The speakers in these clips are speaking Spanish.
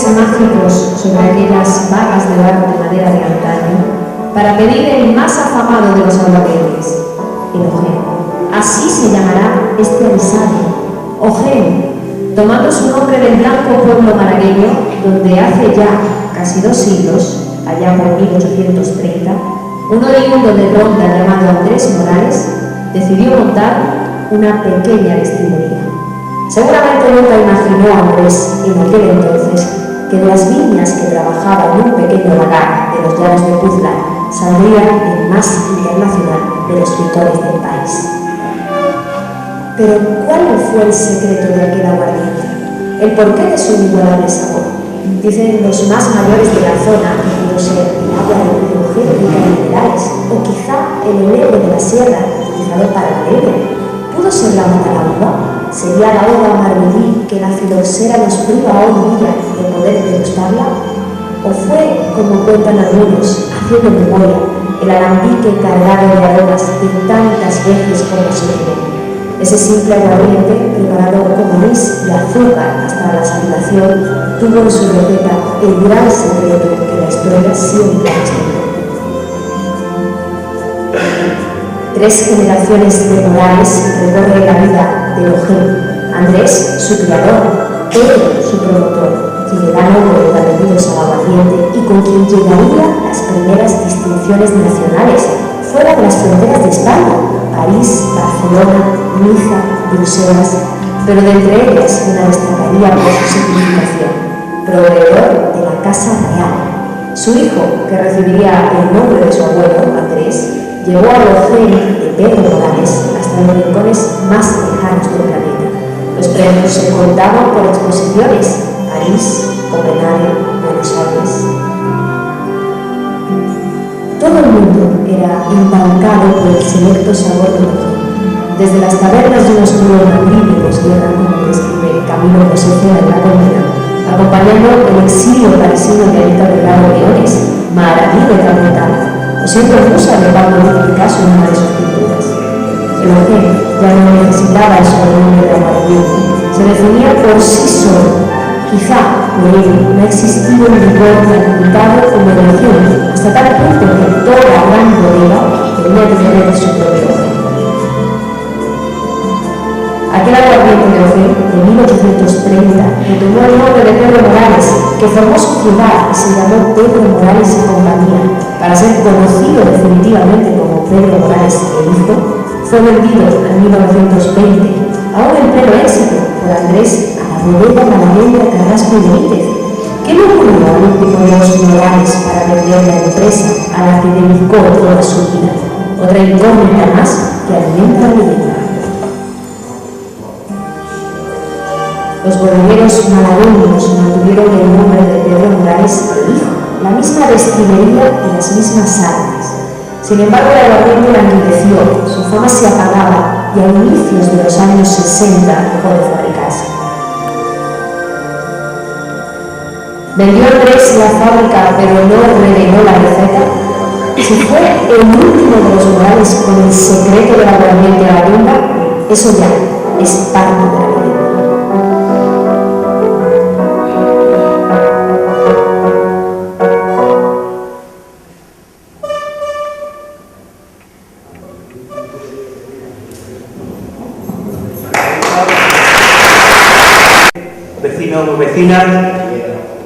poderes mágicos sobre aquellas vagas de barro de madera de antaño para pedir el más afamado de los aguardientes, el Ojén. Así se llamará este anisario, Ojén, tomando su nombre del blanco pueblo malagueño donde hace ya casi 2 siglos, allá por 1830, un oriundo de Ronda llamado Andrés Morales decidió montar una pequeña destilería. Seguramente nunca imaginó Andrés en aquel entonces que de las viñas que trabajaba en un pequeño lagar de los llanos de Puzla saldría el más internacional de los licores del país. Pero ¿cuál fue el secreto de aquel aguardiente? ¿El porqué de su inigualable sabor? Dicen los más mayores de la zona que pudo ser el agua de Ojén rica en minerales, o quizá el enebro de la sierra utilizado para la leña. ¿Pudo ser la Matalaúva? ¿Sería la uva marmelí que la filoxera nos priva hoy día de poder degustarla? ¿O fue, como cuentan algunos, haciendo memoria, el alambique cargado de aromas de tantas veces como se dio? Ese simple aguardiente, preparado con anís y azúcar hasta la salivación, tuvo en su receta el gran secreto que la historia siempre ha escondido. 3 generaciones de Morales recorren la vida de Ojén: Andrés, su criador; Pedro, su promotor, quien le da nombre de apellidos al aguardiente y con quien llegaría las primeras distinciones nacionales fuera de las fronteras de España: París, Barcelona, Niza, Bruselas, pero de entre ellas una destacaría por su significación: proveedor de la Casa Real. Su hijo, que recibiría el nombre de su abuelo, Andrés, llevó al Ojén de Pedro Morales hasta los rincones más lejanos del planeta. Los premios se contaban por exposiciones: París, Copenhague, Buenos Aires. Todo el mundo era embaucado por el selecto sabor del Ojén. Desde las tabernas de unos pueblos guerra, como describe Camilo José Cea en La Colmena, acompañando el exilio parisino de Anita Delgado Leones, Maraví de Tramontana, o siendo rusa de Pablo Picasso en una de sus pinturas. El Ojén ya no necesitaba el sobrenombre de aguardiente, se definía por sí solo. Quizá por ello no ha existido un licor tan limitado como el Ojén, hasta tal punto que toda la gran bodega tenía que tener su propio Ojén. Aquel aguardiente de Ojén de 1830 que tomó el nombre de Pedro Morales, que formó su ciudad y se llamó Pedro Morales y Compañía, para ser conocido definitivamente como Pedro Morales el Hijo, fue vendido en 1920, aún en pleno éxito, por Andrés a la bodega malagueña Carrasco y Benítez. ¿Qué le ocurrió al último de los Morales para vender la empresa a la que dedicó toda su vida? Otra incógnita más que alimenta la leyenda. Los bodegueros malagueños mantuvieron el nombre de Pedro Morales el Hijo, la misma destilería y las mismas armas. Sin embargo, el aguardiente languideció, su fama se apagaba y a inicios de los años 60 dejó de fabricarse. ¿Vendió Andrés la fábrica pero no reveló la receta? Si fue el último de los Morales con el secreto del aguardiente a la tumba, eso ya es parte de la leyenda. Vecinos, vecinas,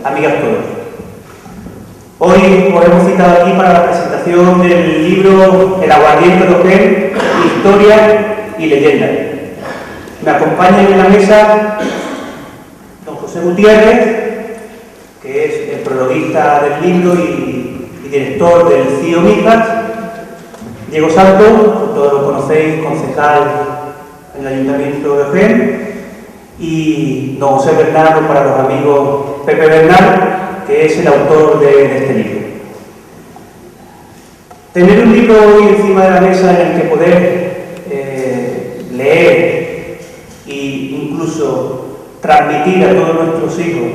amigas todos. Hoy os hemos citado aquí para la presentación del libro El aguardiente de Ojén, Historia y Leyenda. Me acompaña en la mesa don José Gutiérrez, que es el prologuista del libro y director del CIO Mijas; Diego Santos, todos lo conocéis, concejal en el Ayuntamiento de Ojén; y don José Bernardo, para los amigos, Pepe Bernal, que es el autor de este libro. Tener un libro hoy encima de la mesa en el que poder leer e incluso transmitir a todos nuestros hijos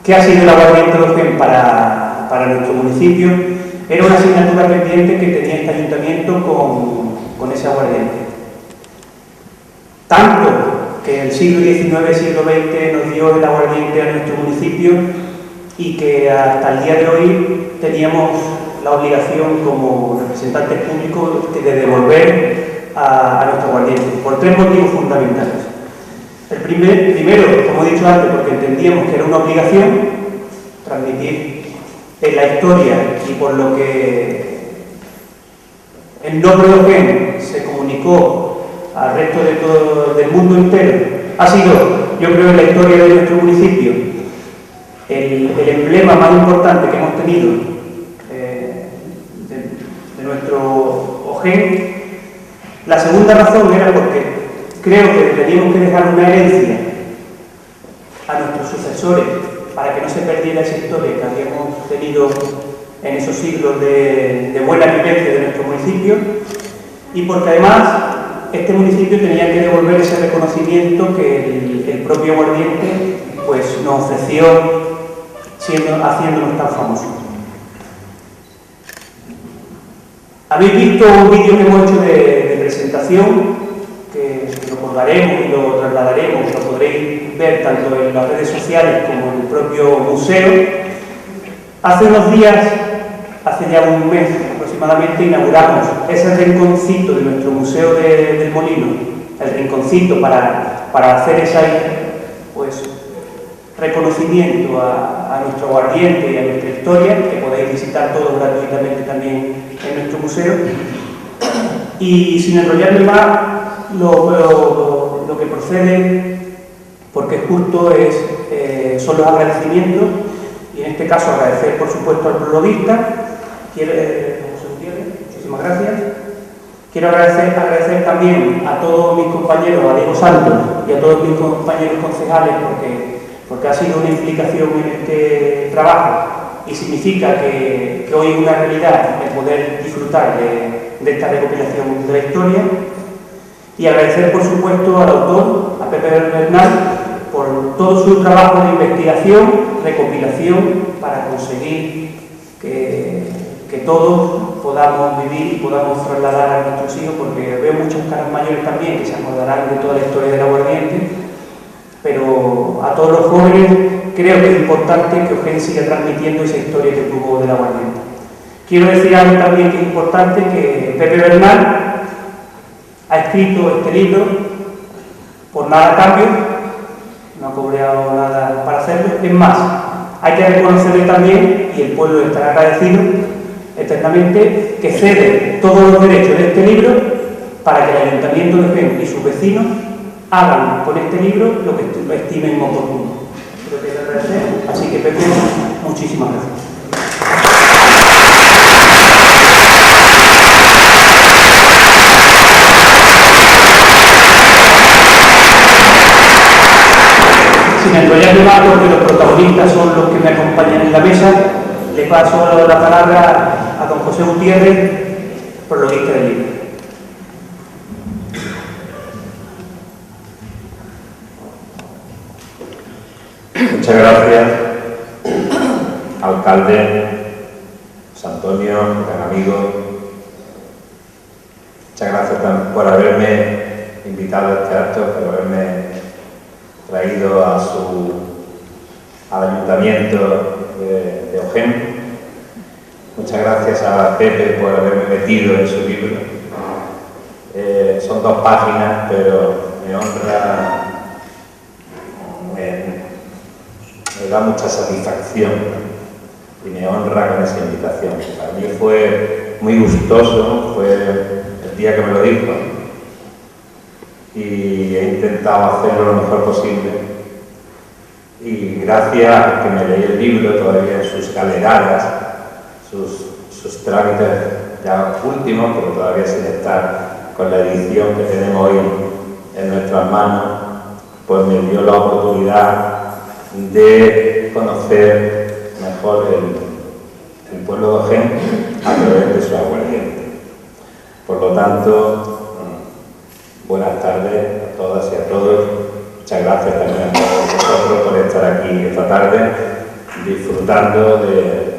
qué ha sido el aguardiente de Ojén para nuestro municipio, era una asignatura pendiente que tenía este ayuntamiento con ese aguardiente. Tanto que el siglo XIX, siglo XX nos dio el aguardiente a nuestro municipio y que hasta el día de hoy teníamos la obligación como representantes públicos de devolver a nuestro aguardiente, por 3 motivos fundamentales. El primero, como he dicho antes, porque entendíamos que era una obligación transmitir en la historia y por lo que el nombre de Ojén se comunicó al resto de del mundo entero. Ha sido, yo creo, en la historia de nuestro municipio el emblema más importante que hemos tenido de nuestro Ojén. La segunda razón era porque creo que teníamos que dejar una herencia a nuestros sucesores para que no se perdiera esa historia que habíamos tenido en esos siglos de buena vivencia de nuestro municipio, y porque además este municipio tenía que devolver ese reconocimiento que el propio aguardiente pues, nos ofreció haciéndonos tan famosos. Habéis visto un vídeo que hemos hecho de presentación, que lo colgaremos y lo trasladaremos, lo podréis ver tanto en las redes sociales como en el propio museo. Hace unos días, hace ya un mes aproximadamente, inauguramos ese rinconcito de nuestro Museo del Molino, el rinconcito para hacer ese pues, reconocimiento a nuestro aguardiente y a nuestra historia, que podéis visitar todos gratuitamente también en nuestro museo. Y sin enrollarme más, lo que procede, porque es justo, son los agradecimientos, y en este caso agradecer por supuesto al prologuista. Muchísimas gracias. Quiero agradecer también a todos mis compañeros, a Diego Santos y a todos mis compañeros concejales, porque ha sido una implicación en este trabajo y significa que hoy es una realidad el poder disfrutar de esta recopilación de la historia. Y agradecer, por supuesto, al autor, a Pepe Bernal, por todo su trabajo de investigación, recopilación, para conseguir que todos podamos vivir y podamos trasladar a nuestros hijos, porque veo muchas caras mayores también que se acordarán de toda la historia del aguardiente, pero a todos los jóvenes creo que es importante que Ojén siga transmitiendo esa historia que tuvo del aguardiente. Quiero decir algo también que es importante, que Pepe Bernal ha escrito este libro por nada a cambio, no ha cobrado nada para hacerlo. Es más, hay que reconocerle también, y el pueblo estará agradecido eternamente, que cede todos los derechos de este libro para que el Ayuntamiento de Ojén y sus vecinos hagan con este libro lo que estimen oportuno. Creo que es agradecer, así que Pepe, muchísimas gracias. Sin enrollarme más, porque los protagonistas son los que me acompañan en la mesa, le paso la palabra a don José Gutiérrez, prologuista del libro. Muchas gracias, alcalde, José Antonio, gran amigo. Muchas gracias por haberme invitado a este acto, por haberme traído al ayuntamiento de Ojén. Muchas gracias a Pepe por haberme metido en su libro. Son 2 páginas, pero me honra, me da mucha satisfacción y me honra con esa invitación. Para mí fue muy gustoso, fue el día que me lo dijo, y he intentado hacerlo lo mejor posible. Y gracias a que me leí el libro todavía en sus galeradas, sus trámites ya últimos, pero todavía sin estar con la edición que tenemos hoy en nuestras manos, pues me dio la oportunidad de conocer mejor el pueblo de Ojén a través de su aguardiente. Por lo tanto, buenas tardes a todas y a todos. Muchas gracias también a todos vosotros por estar aquí esta tarde disfrutando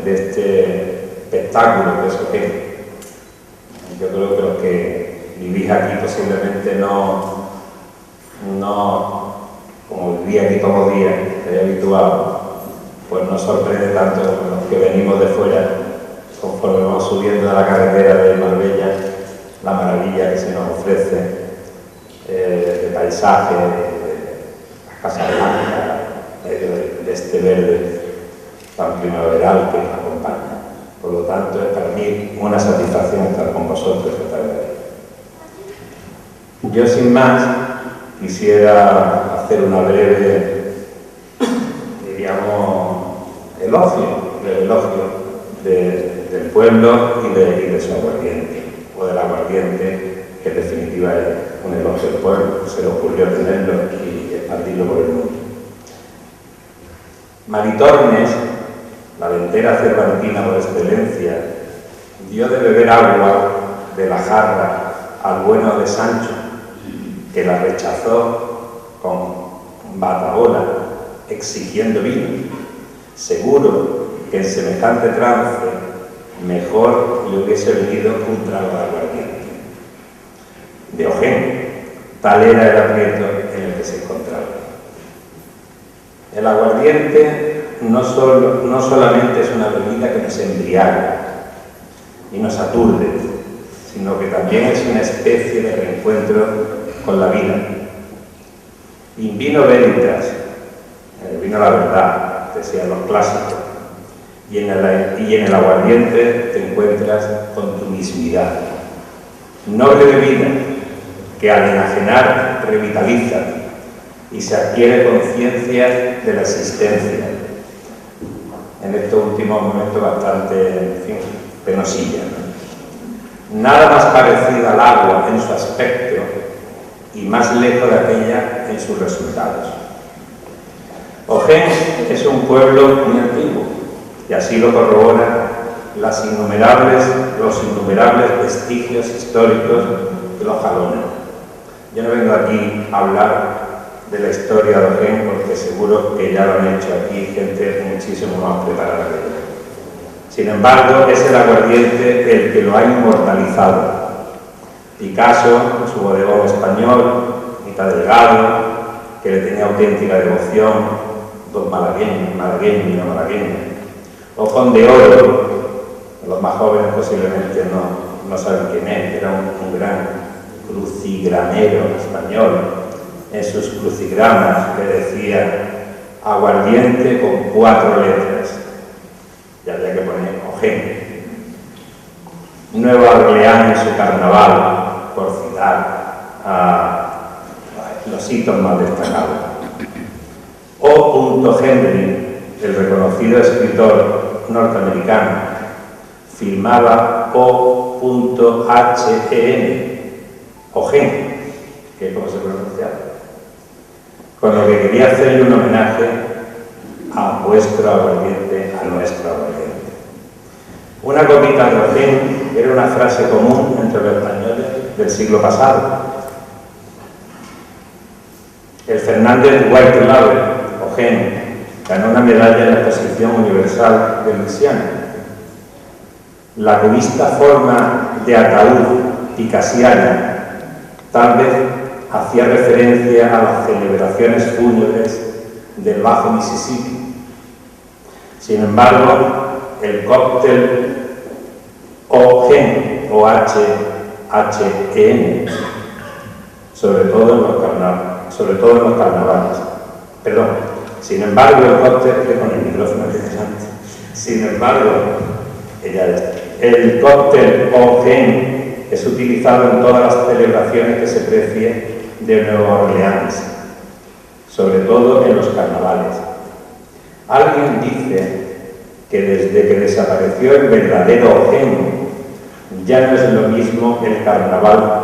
de este espectáculo que es Ojén. Yo creo que los que vivís aquí posiblemente no no, como vivía aquí todos los días, estoy habituado, pues no sorprende tanto los que venimos de fuera, conforme vamos subiendo a la carretera de Marbella, la maravilla que se nos ofrece de paisaje, de las casas blancas, de este verde tan primaveral que nos acompaña. Por lo tanto, es para mí una satisfacción estar con vosotros esta tarde. Yo, sin más, quisiera hacer una breve, diríamos, elogio del pueblo y de su aguardiente, o del aguardiente, que en definitiva es un elogio del pueblo, se le ocurrió tenerlo y expandirlo por el mundo. Maritornes, la ventera cervantina por excelencia, dio de beber agua de la jarra al bueno de Sancho, que la rechazó con batahola, exigiendo vino. Seguro que en semejante trance mejor le hubiese venido un trago de aguardiente. Diogeno, tal era el aprieto en el que se encontraba. El aguardiente no solamente es una bebida que nos embriaga y nos aturde, sino que también es una especie de reencuentro con la vida. In vino veritas, en el vino la verdad, decían los clásicos, y en el aguardiente te encuentras con tu mismidad. Noble bebida que al enajenar revitaliza y se adquiere conciencia de la existencia. En estos últimos momentos bastante, en fin, penosilla, ¿no? Nada más parecida al agua en su aspecto y más lejos de aquella en sus resultados. Ojén es un pueblo muy antiguo, y así lo corroboran los innumerables vestigios históricos que lo jalonan. Yo no vengo aquí a hablar de la historia de Ojén, porque seguro que ya lo han hecho aquí gente muchísimo más preparada que yo. Sin embargo, es el aguardiente el que lo ha inmortalizado. Picasso, en su bodegón español, mitad delgado, que le tenía auténtica devoción, don malagueño y no malagueño. Ojón de Oro, los más jóvenes posiblemente no saben quién es, era un gran crucigramero español. En sus crucigramas que decía aguardiente con 4 letras, y había que poner Ojén. Nueva Orleans en su carnaval, por citar a los hitos más destacados. O. Henry, el reconocido escritor norteamericano, firmaba O.HEN, Ojén, que es como se pronunciaba, con lo que quería hacerle un homenaje a vuestro aguardiente, a nuestro aguardiente. Una copita de Ojén era una frase común entre los españoles del siglo pasado. El Fernández White Lauder, Ojén, ganó una medalla en la Exposición Universal de Luisiana. La cubista forma de ataúd picasiana tal vez hacía referencia a las celebraciones fúnebres del Bajo Mississippi. Sin embargo, el cóctel Ojén, O-H-H-E-N, sobre todo en los carnavales. Perdón, sin embargo, el cóctel, que con el micrófono es interesante. Sin embargo, el cóctel Ojén es utilizado en todas las celebraciones que se precie de Nueva Orleans, sobre todo en los carnavales. Alguien dice que desde que desapareció el verdadero Ojén, ya no es lo mismo el carnaval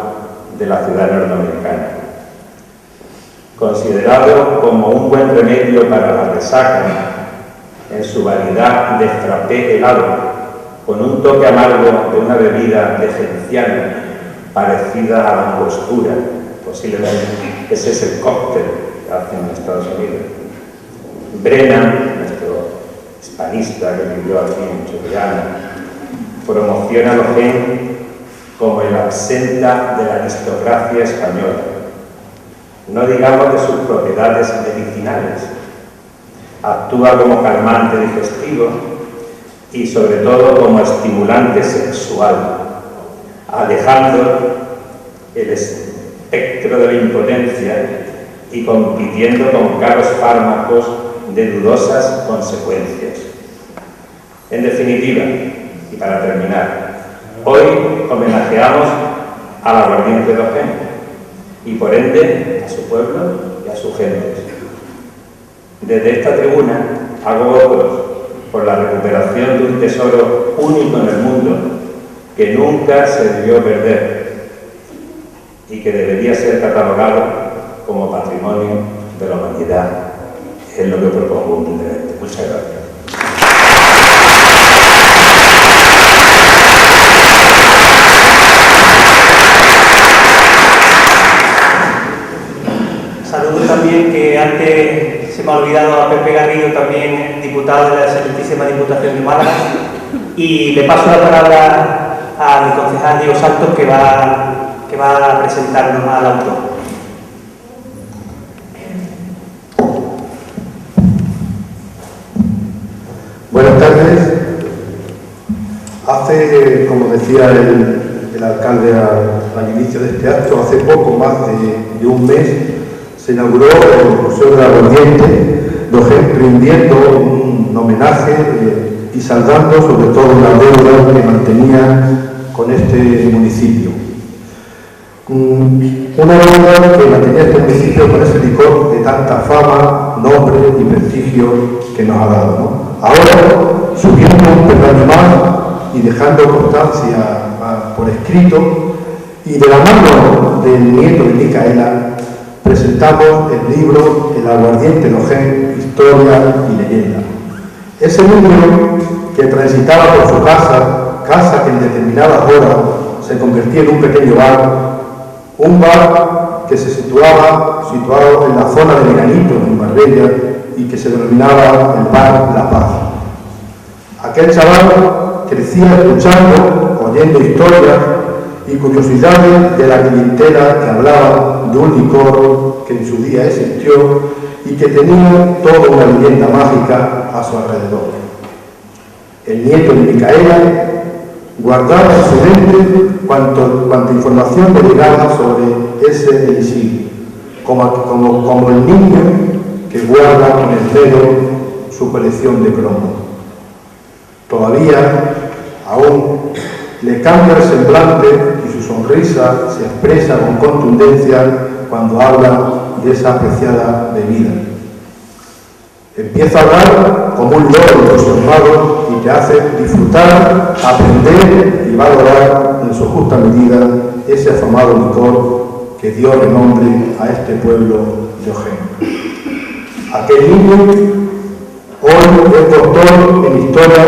de la ciudad norteamericana. Considerado como un buen remedio para la resaca, en su variedad de frappé helado, con un toque amargo de una bebida de genciana parecida a la angostura, posiblemente ese es el cóctel que hacen en Estados Unidos. Brennan, nuestro hispanista que vivió aquí en Chorrillana, promociona el Ojén como el absenta de la aristocracia española. no digamos de sus propiedades medicinales. Actúa como calmante digestivo y sobre todo como estimulante sexual, alejando el espectro de la impotencia y compitiendo con caros fármacos de dudosas consecuencias. En definitiva, y para terminar, hoy homenajeamos al aguardiente de Ojén y por ende a su pueblo y a sus gentes. Desde esta tribuna hago votos por la recuperación de un tesoro único en el mundo que nunca se debió perder y que debería ser catalogado como patrimonio de la humanidad. Es lo que propongo humildemente. Muchas gracias. Saludo también, que antes se me ha olvidado, a Pepe Garrido, también diputado de la Excelentísima Diputación de Málaga, y le paso la palabra a mi concejal Diego Santos, que va a presentarnos al autor. Buenas tardes. Hace, como decía el alcalde al inicio de este acto, hace poco más de un mes, se inauguró el Museo del Aguardiente de Ojén, rindiendo un homenaje y saldando sobre todo la deuda que mantenía con este municipio. Una deuda que mantenía este municipio con ese licor de tanta fama, nombre y prestigio que nos ha dado, ¿no? Ahora, subiendo un peldaño más y dejando constancia por escrito, y de la mano del nieto de Micaela, presentamos el libro El aguardiente de Ojén, historia y leyenda. Ese libro que transitaba por su casa que en determinadas horas se convertía en un pequeño bar, un bar que se situado en la zona de Meranito, en Marbella, y que se denominaba el bar La Paz. Aquel chaval crecía escuchando, oyendo historias y curiosidades de la clientela que hablaba de un licor que en su día existió y que tenía toda una leyenda mágica a su alrededor. El nieto de Micaela guardaba en su mente cuanta información le llegaba sobre ese elixir, como el niño que guarda con el dedo su colección de cromos. Todavía, aún, le cambia el semblante y su sonrisa se expresa con contundencia cuando habla de esa apreciada bebida. Empieza a hablar como un loro entusiasmado y te hace disfrutar, aprender y valorar en su justa medida ese afamado licor que dio renombre a este pueblo de Ojén. Aquel niño hoy es doctor en Historia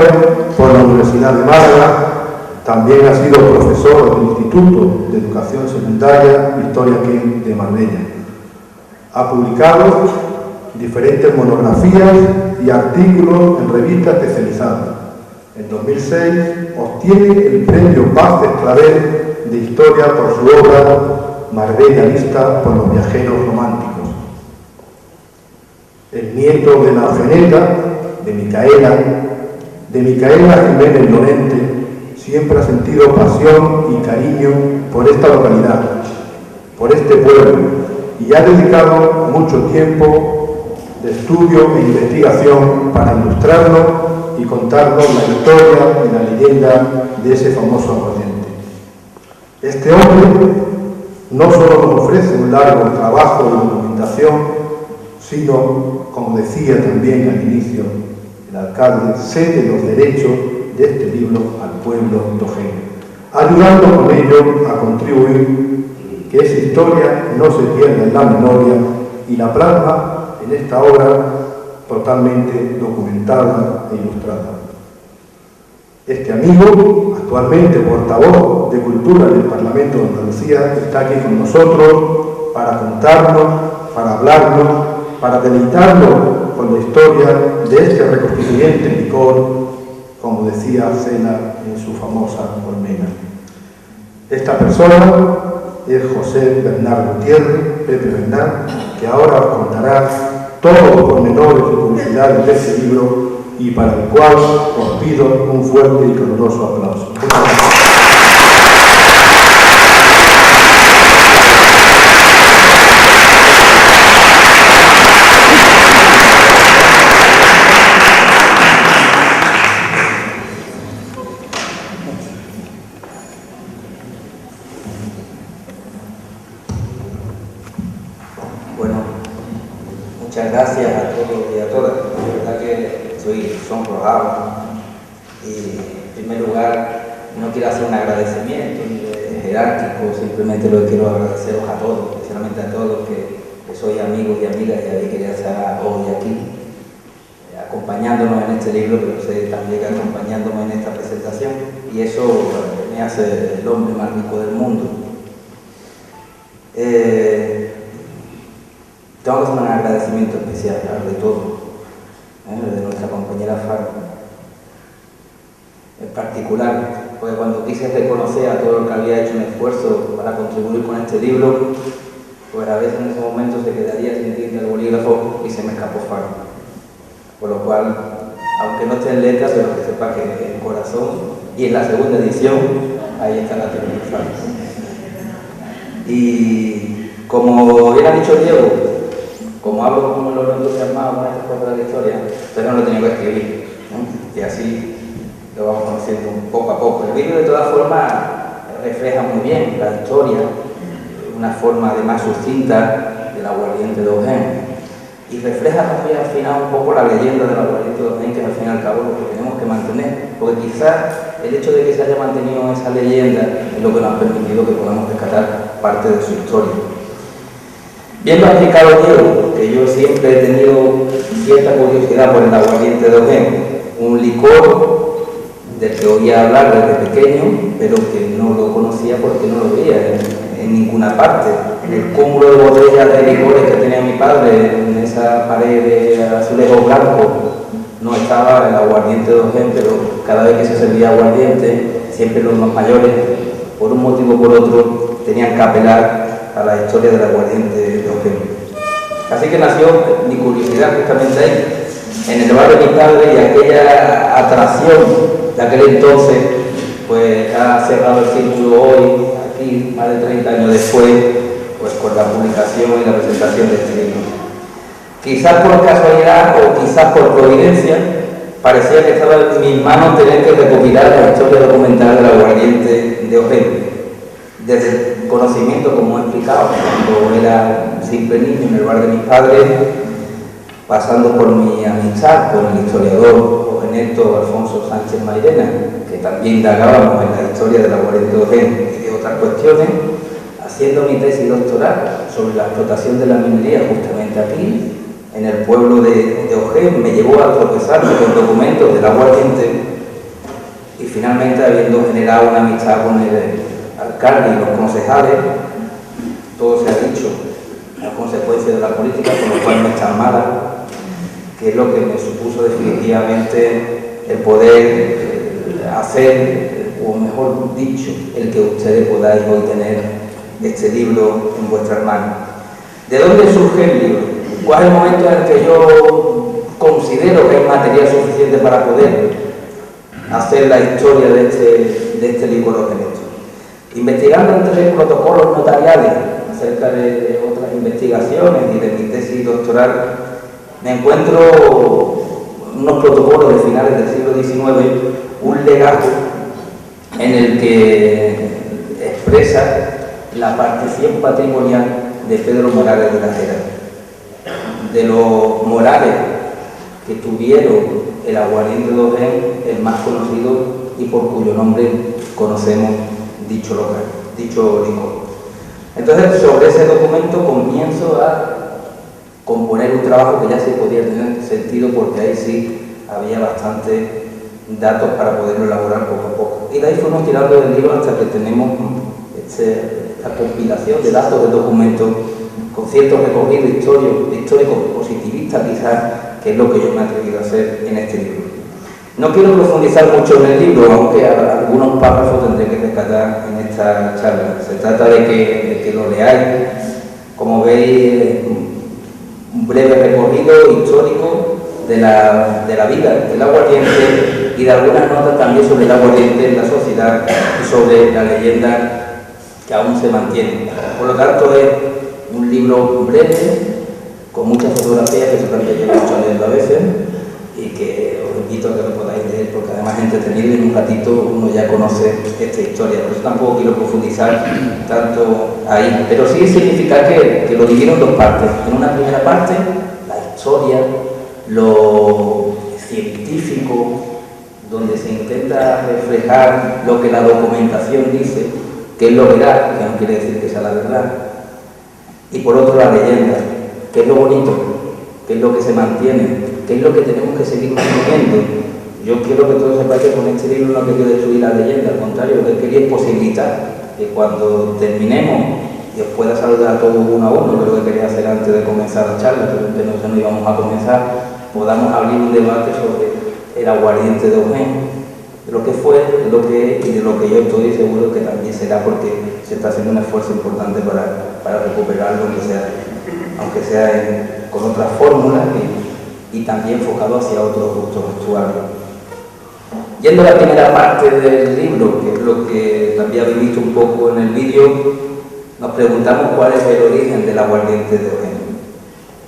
por la Universidad de Málaga, también ha sido profesor del Instituto de Educación Secundaria Victoria King de Marbella. Ha publicado diferentes monografías y artículos en revistas especializadas. En 2006 obtiene el premio Paz de Clavel de Historia por su obra Marbella vista por los viajeros románticos. El nieto de la Ojeneta, de Micaela Jiménez Lorente, siempre ha sentido pasión y cariño por esta localidad, por este pueblo, y ha dedicado mucho tiempo de estudio e investigación para ilustrarnos y contarnos la historia y la leyenda de ese famoso aguardiente. Este hombre no solo nos ofrece un largo trabajo de documentación, sino, como decía también al inicio el alcalde, cede los derechos de este libro al pueblo de Ojén, ayudando con ello a contribuir que esa historia no se pierda en la memoria y la plasma en esta obra totalmente documentada e ilustrada. Este amigo, actualmente portavoz de Cultura del Parlamento de Andalucía, está aquí con nosotros para contarnos, para hablarnos, para deleitarnos con la historia de este reconstituyente licor, como decía Cela en su famosa colmena. Esta persona es José Bernal Gutiérrez, Pepe Bernal, que ahora os contará todos los pormenores y curiosidades de este libro y para el cual os pido un fuerte y caluroso aplauso. Muchas gracias. Muchas gracias a todos y a todas. La verdad que estoy sonrojado y en primer lugar no quiero hacer un agradecimiento jerárquico, simplemente lo que quiero agradeceros a todos, especialmente a todos que sois amigos y amigas y habéis querido estar hoy aquí acompañándonos en este libro, pero sé también acompañándonos en esta presentación, y eso me hace el hombre más rico del mundo. Tengo que hacer un agradecimiento especial, de todo, de nuestra compañera Faro. En particular, porque cuando quise reconocer a todo el que había hecho un esfuerzo para contribuir con este libro, pues a veces en ese momento se quedaría sin tinta el bolígrafo y se me escapó Faro. Por lo cual, aunque no esté en letras, pero que sepa que en el corazón y en la segunda edición, ahí está la teoría de Faro. Y como bien ha dicho Diego, como hablo como los entusiasmados con estas cosas de la historia, pero no lo tenía que escribir, ¿no? Y así lo vamos conociendo poco a poco. El libro de todas formas refleja muy bien la historia, una forma además sucinta del aguardiente de Ojén, y refleja también al final un poco la leyenda del aguardiente de Ojén, que al fin y al cabo lo que tenemos que mantener, porque quizás el hecho de que se haya mantenido esa leyenda es lo que nos ha permitido que podamos rescatar parte de su historia. Bien lo ha explicado Diego, que yo siempre he tenido cierta curiosidad por el aguardiente de Ojén, un licor del que oía hablar desde pequeño, pero que no lo conocía porque no lo veía en ninguna parte. En el cúmulo de botellas de licores que tenía mi padre, en esa pared de azulejo blanco, no estaba el aguardiente de Ojén, pero cada vez que se servía aguardiente, siempre los más mayores, por un motivo o por otro, tenían que apelar a la historia del aguardiente de Ojén. Así que nació mi curiosidad justamente ahí, en el bar de mi padre, y aquella atracción de aquel entonces, pues ha cerrado el círculo hoy, aquí, más de 30 años después, pues con la publicación y la presentación de este libro. Quizás por casualidad o quizás por providencia, parecía que estaba en mis manos tener que recopilar la historia documental del aguardiente de Ojén. Desde el conocimiento, como he explicado, cuando era simple niño en el bar de mis padres, pasando por mi amistad con el historiador ojeneto Alfonso Sánchez Mairena, que también indagábamos en la historia del aguardiente de Ojén y de otras cuestiones, haciendo mi tesis doctoral sobre la explotación de la minería justamente aquí, en el pueblo de Ojén, me llevó a tropezar con documentos del aguardiente, y finalmente, habiendo generado una amistad con el alcalde y los concejales, todo se ha dicho, a consecuencia de la política, con lo cual no es tan mala, que es lo que me supuso definitivamente el poder hacer, o mejor dicho, el que ustedes podáis hoy tener este libro en vuestras manos. ¿De dónde surge el libro? ¿Cuál es el momento en el que yo considero que hay material suficiente para poder hacer la historia de este licor ojeneto? Investigando entre protocolos notariales acerca de otras investigaciones y de mi tesis doctoral, me encuentro unos protocolos de finales del siglo XIX, un legajo en el que expresa la partición patrimonial de Pedro Morales de la Jera. De los Morales que tuvieron el aguardiente de Ojén, el más conocido y por cuyo nombre conocemos dicho local, dicho licor. Entonces, sobre ese documento comienzo a componer un trabajo que ya se podía tener sentido, porque ahí sí había bastantes datos para poderlo elaborar poco a poco. Y de ahí fuimos tirando del libro hasta que tenemos esta compilación de datos, de documentos, con cierto recorrido histórico positivistas quizás, que es lo que yo me he atrevido a hacer en este libro. No quiero profundizar mucho en el libro, aunque algunos párrafos tendré que rescatar en esta charla. Se trata de que lo leáis. Como veis, un breve recorrido histórico de la vida del aguardiente y de algunas notas también sobre el aguardiente en la sociedad y sobre la leyenda que aún se mantiene. Por lo tanto, es un libro breve, con muchas fotografías que se también lleva mucho a leerlo a veces, y que os invito a que lo podáis leer, porque además es entretenido y en un ratito uno ya conoce esta historia. Por eso tampoco quiero profundizar tanto ahí, pero sí significa que lo dividieron en dos partes. En una primera parte, la historia, lo científico, donde se intenta reflejar lo que la documentación dice, que es lo verdad, que no quiere decir que sea la verdad, y por otro la leyenda, que es lo bonito, que es lo que se mantiene, que es lo que tenemos que seguir manteniendo. Yo quiero que todos sepáis que con este libro no he querido destruir la leyenda, al contrario, lo que quería es posibilitar que cuando terminemos y os pueda saludar a todos uno a uno, que es lo que quería hacer antes de comenzar la charla, pero no íbamos a comenzar, podamos abrir un debate sobre el aguardiente de Ojén, de lo que fue, de lo que es y de lo que yo estoy seguro que también será, porque se está haciendo un esfuerzo importante para recuperarlo, aunque sea con otras fórmulas y también enfocado hacia otros gustos actuales. Yendo a la primera parte del libro, que es lo que también habéis visto un poco en el vídeo, nos preguntamos cuál es el origen del aguardiente de Ojén.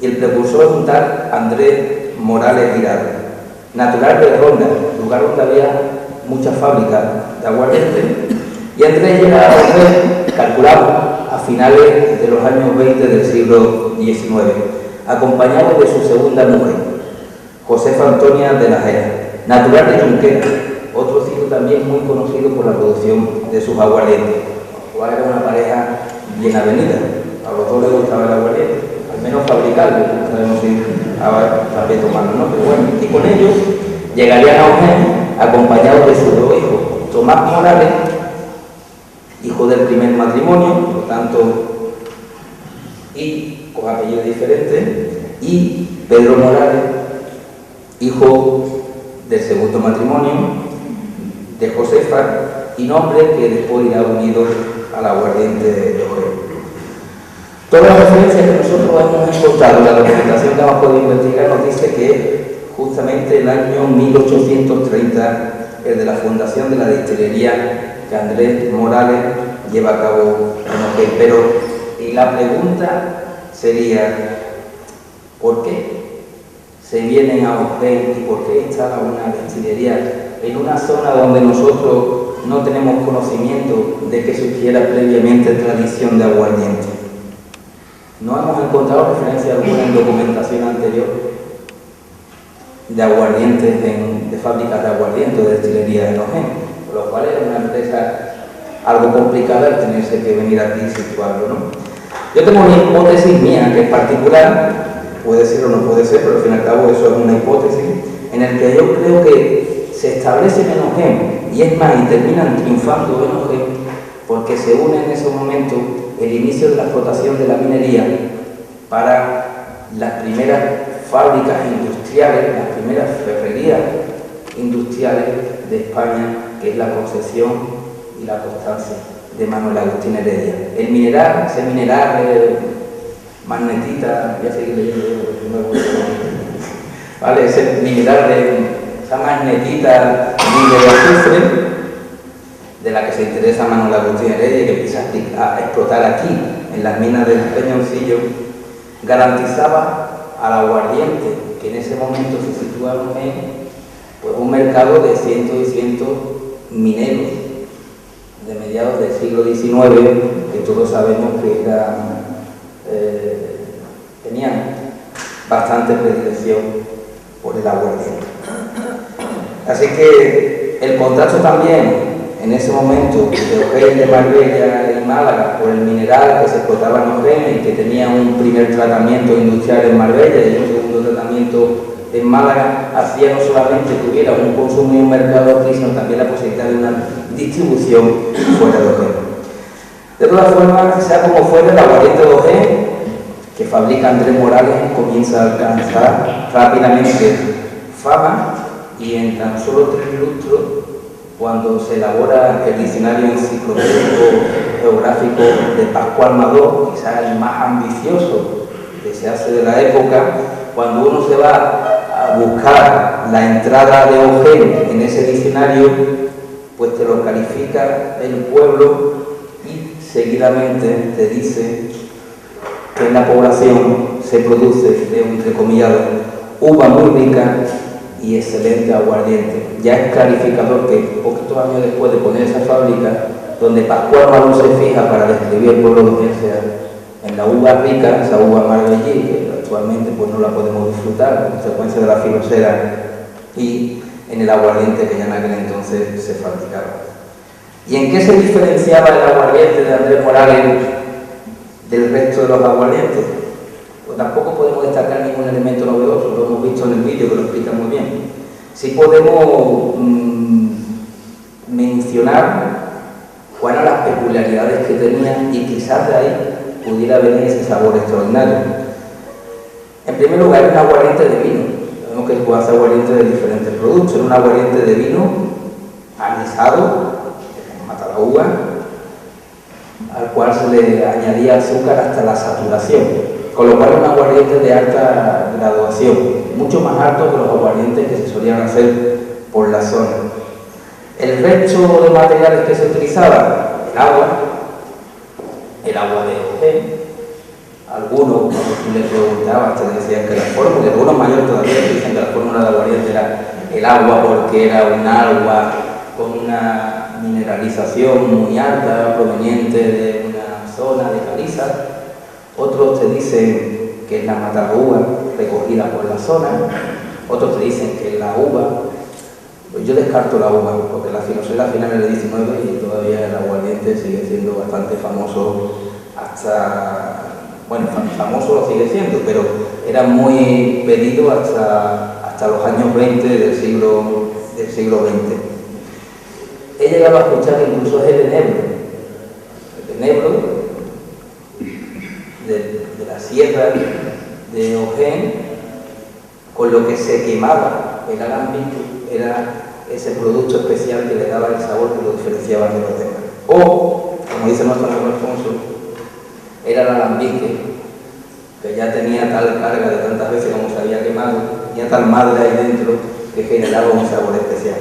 Y el precursor es un tal Andrés Morales Girado, natural de Ronda, lugar donde había muchas fábricas de aguardiente, y Andrés llega a Ojén, calculamos, a finales de los años 20 del siglo XIX, acompañado de su segunda mujer, Josefa Antonia de la Jera, natural de Junquera, otro sitio también muy conocido por la producción de sus aguardientes, lo cual era una pareja bien avenida. A los dos les gustaba el aguardiente, al menos fabricarlo, no sabemos si ahora también tomarlo, ¿no? Pero bueno, y con ellos llegarían a Ojén acompañados de sus dos hijos, Tomás Morales, hijo del primer matrimonio, por lo tanto, y con apellidos diferentes, y Pedro Morales, hijo del segundo matrimonio de Josefa, y nombre que después irá unido al aguardiente de Ojén. Todas las referencias que nosotros hemos encontrado en la documentación que hemos podido investigar nos dice que justamente el año 1830 es de la fundación de la destilería que Andrés Morales lleva a cabo en Ojén. Pero y la pregunta sería, ¿por qué se vienen a Ojén y por qué instalan una destilería en una zona donde nosotros no tenemos conocimiento de que existiera previamente tradición de aguardiente? No hemos encontrado referencia alguna en documentación anterior de aguardientes, de fábricas de aguardiente o de destilería en Ojén, por lo cual es una empresa algo complicada el tenerse que venir aquí y situarlo, ¿no? Yo tengo una hipótesis mía que es particular, puede ser o no puede ser, pero al fin y al cabo eso es una hipótesis, en el que yo creo que se establecen en Ojén, y es más, y terminan triunfando en Ojén, porque se une en ese momento el inicio de la explotación de la minería para las primeras fábricas industriales, las primeras ferrerías industriales de España, que es la Concesión y la Constancia de Manuel Agustín Heredia. El mineral, ese mineral magnetita, voy a seguir leyendo, ¿vale? Ese mineral esa magnetita libre de azufre, de la que se interesa Manuel Agustín Heredia y que empieza a explotar aquí, en las minas del Peñoncillo, garantizaba al aguardiente, que en ese momento se situaba en pues, un mercado de cientos y cientos mineros de mediados del siglo XIX, que todos sabemos que tenían bastante predilección por el aguardiente. Así que el contrato también en ese momento de Ojén, de Marbella y Málaga por el mineral que se explotaba en Ojén y que tenía un primer tratamiento industrial en Marbella y un segundo tratamiento en Málaga, hacía no solamente que hubiera un consumo y un mercado aquí, sino también la posibilidad de una distribución fuera de Ojén. De todas formas, sea como fuera, el aguardiente de Ojén que fabrica Andrés Morales comienza a alcanzar rápidamente fama y en tan solo 3 lustros, cuando se elabora el diccionario enciclopédico geográfico de Pascual Madó, quizás el más ambicioso que se hace de la época, cuando uno se va a buscar la entrada de Ojén en ese diccionario, pues te lo califica el pueblo y seguidamente te dice que en la población se produce, leo entrecomillado, uva muy rica y excelente aguardiente. Ya es clarificador que poquitos años después de poner esa fábrica, donde Pascual Madó se fija para describir el pueblo de en la uva rica, esa uva Marbellí, que actualmente pues no la podemos disfrutar a consecuencia de la filosera, y en el aguardiente que ya en aquel entonces se fabricaba. ¿Y en qué se diferenciaba el aguardiente de Andrés Morales del resto de los aguardientes? Pues tampoco podemos destacar ningún elemento novedoso, lo hemos visto en el vídeo que lo explica muy bien. Sí podemos mencionar cuáles eran las peculiaridades que tenía y quizás de ahí pudiera venir ese sabor extraordinario. En primer lugar, es un aguardiente de vino. Sabemos que se puede hacer aguardiente de diferentes productos. Es un aguardiente de vino anisado, que mata la uva, al cual se le añadía azúcar hasta la saturación, con lo cual es un aguardiente de alta graduación, mucho más alto que los aguardientes que se solían hacer por la zona. El resto de materiales que se utilizaba, el agua de Ojén, algunos, cuando tú les preguntabas, te decían que la fórmula, y algunos mayores todavía te dicen que la fórmula de aguardiente era el agua porque era un agua con una mineralización muy alta, proveniente de una zona de caliza. Otros te dicen que es la mataruva recogida por la zona, otros te dicen que es la uva. Pues yo descarto la uva, porque la filosofía al final del 19 y todavía el aguardiente sigue siendo bastante famoso hasta, bueno, famoso lo sigue siendo, pero era muy pedido hasta los años 20 del siglo XX. He llegado a escuchar incluso el enebro de la sierra de Ojén, con lo que se quemaba el alambique, era ese producto especial que le daba el sabor que lo diferenciaba de los demás. O, como dice nuestro amigo Alfonso, era el alambique, que ya tenía tal carga de tantas veces como se había quemado, tenía tal madre ahí dentro que generaba un sabor especial.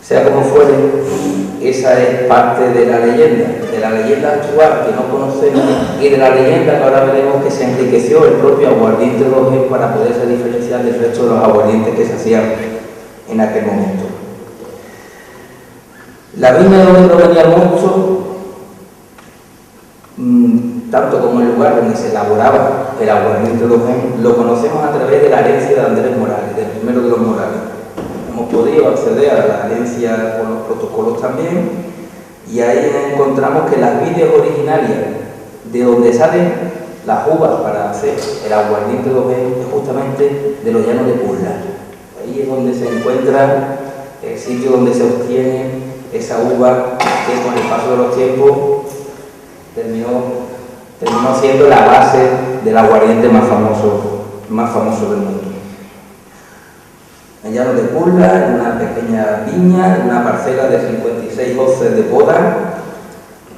Sea como fuere, esa es parte de la leyenda actual que no conocemos y de la leyenda que ahora veremos que se enriqueció el propio aguardiente de Ojén para poderse diferenciar del resto de los aguardientes que se hacían en aquel momento. La viña de donde provenía mucho, tanto como el lugar donde se elaboraba el aguardiente de Ojén, lo conocemos a través de la herencia de Andrés Morales, del primero de los Morales. Hemos podido acceder a la herencia por los protocolos también, y ahí encontramos que las vides originarias de donde salen las uvas para hacer el aguardiente de Ojén es justamente de los llanos de Puebla. Ahí es donde se encuentra el sitio donde se obtiene esa uva que con el paso de los tiempos terminó siendo la base del aguardiente más famoso del mundo. En llano de Puebla, en una pequeña viña, en una parcela de 56 hoces de poda,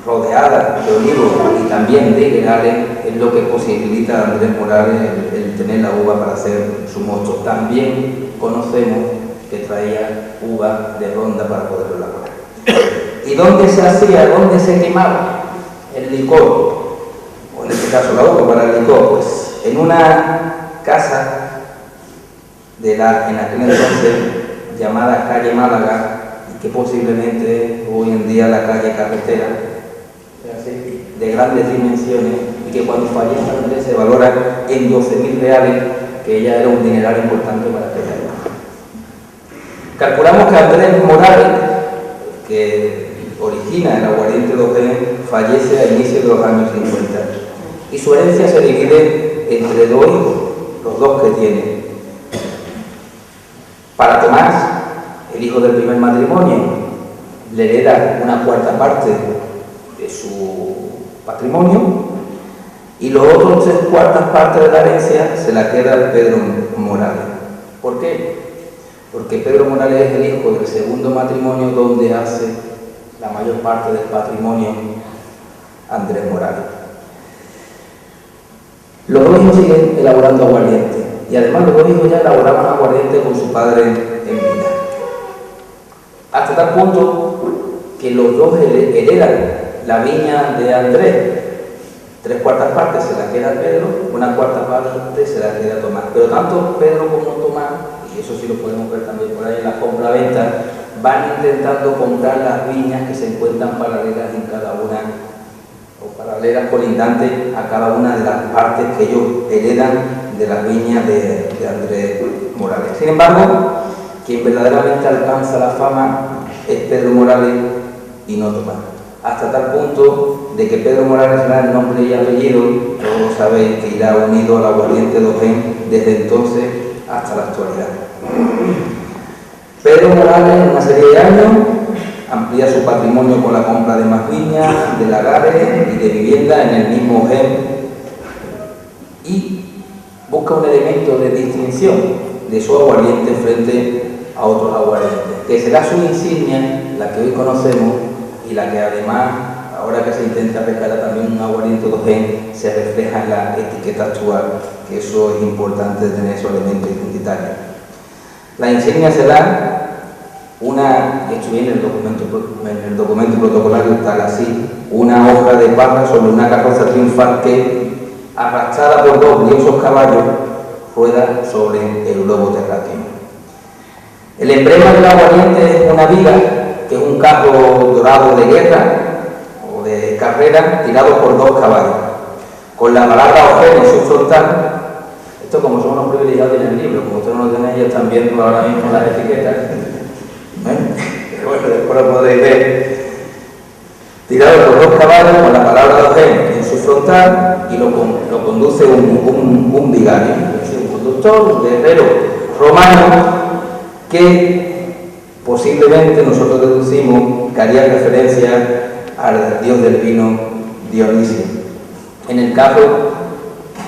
rodeada de olivos y también de higuerales, es lo que posibilita a Andrés Morales el tener la uva para hacer su mosto. También conocemos que traía uva de ronda para poderlo elaborar. ¿Y dónde se hacía, dónde se quemaba el licor? O en este caso la uva para el licor, pues en una casa en aquel entonces llamada calle Málaga, y que posiblemente hoy en día la calle Carretera, de grandes dimensiones, y que cuando fallece Andrés se valora en 12.000 reales, que ya era un dineral importante para aquella época. Calculamos que Andrés Morales, que origina el aguardiente de Ojén, fallece a inicios de los años 50, y su herencia se divide entre dos hijos, los dos que tiene. Para Tomás, el hijo del primer matrimonio, le hereda una cuarta parte de su patrimonio, y los otros 3/4 partes de la herencia se la queda Pedro Morales. ¿Por qué? porque Pedro Morales es el hijo del segundo matrimonio donde hace la mayor parte del patrimonio Andrés Morales. Los dos hijos siguen elaborando aguardiente y además los dos hijos ya elaboraban aguardiente con su padre en vida. Hasta tal punto que los dos heredan la viña de Andrés. 3/4 partes se la queda Pedro, 1/4 parte se la queda Tomás. Pero tanto Pedro como Tomás, y eso sí lo podemos ver también por ahí en la compra-venta, van intentando comprar las viñas que se encuentran paralelas en cada una, o paralelas colindantes a cada una de las partes que ellos heredan de las viñas de Andrés Morales. Sin embargo, quien verdaderamente alcanza la fama es Pedro Morales y no Tomás. Hasta tal punto de que Pedro Morales será el nombre y apellido, todos sabéis que irá unido al aguardiente de Ojén desde entonces hasta la actualidad. Pedro Morales, en una serie de años, amplía su patrimonio con la compra de más viñas, de lagares y de vivienda en el mismo Ojén y busca un elemento de distinción de su aguardiente frente a otros aguardientes, que será su insignia, la que hoy conocemos, y la que además, ahora que se intenta rescatar también un aguardiente de Ojén, se refleja en la etiqueta actual, que eso es importante tener esos elementos identitarios. La insignia será una, y esto viene en el documento protocolario tal así, una hoja de parra sobre una carroza triunfal que, arrastrada por 2 lienzos caballos, rueda sobre el globo terráqueo. El emblema del aguardiente es una viga, que es un carro dorado de guerra o de carrera tirado por 2 caballos, con la palabra Ojén en su frontal. Esto, como somos los privilegiados en el libro, como ustedes no lo tenéis, ya están viendo ahora mismo las etiquetas. Pero bueno, después lo podréis ver. Tirado por 2 caballos con la palabra Ojén en su frontal y lo conduce un vigario, es decir, un conductor, un guerrero romano que posiblemente nosotros deducimos que haría referencia al dios del vino Dionisio. En el carro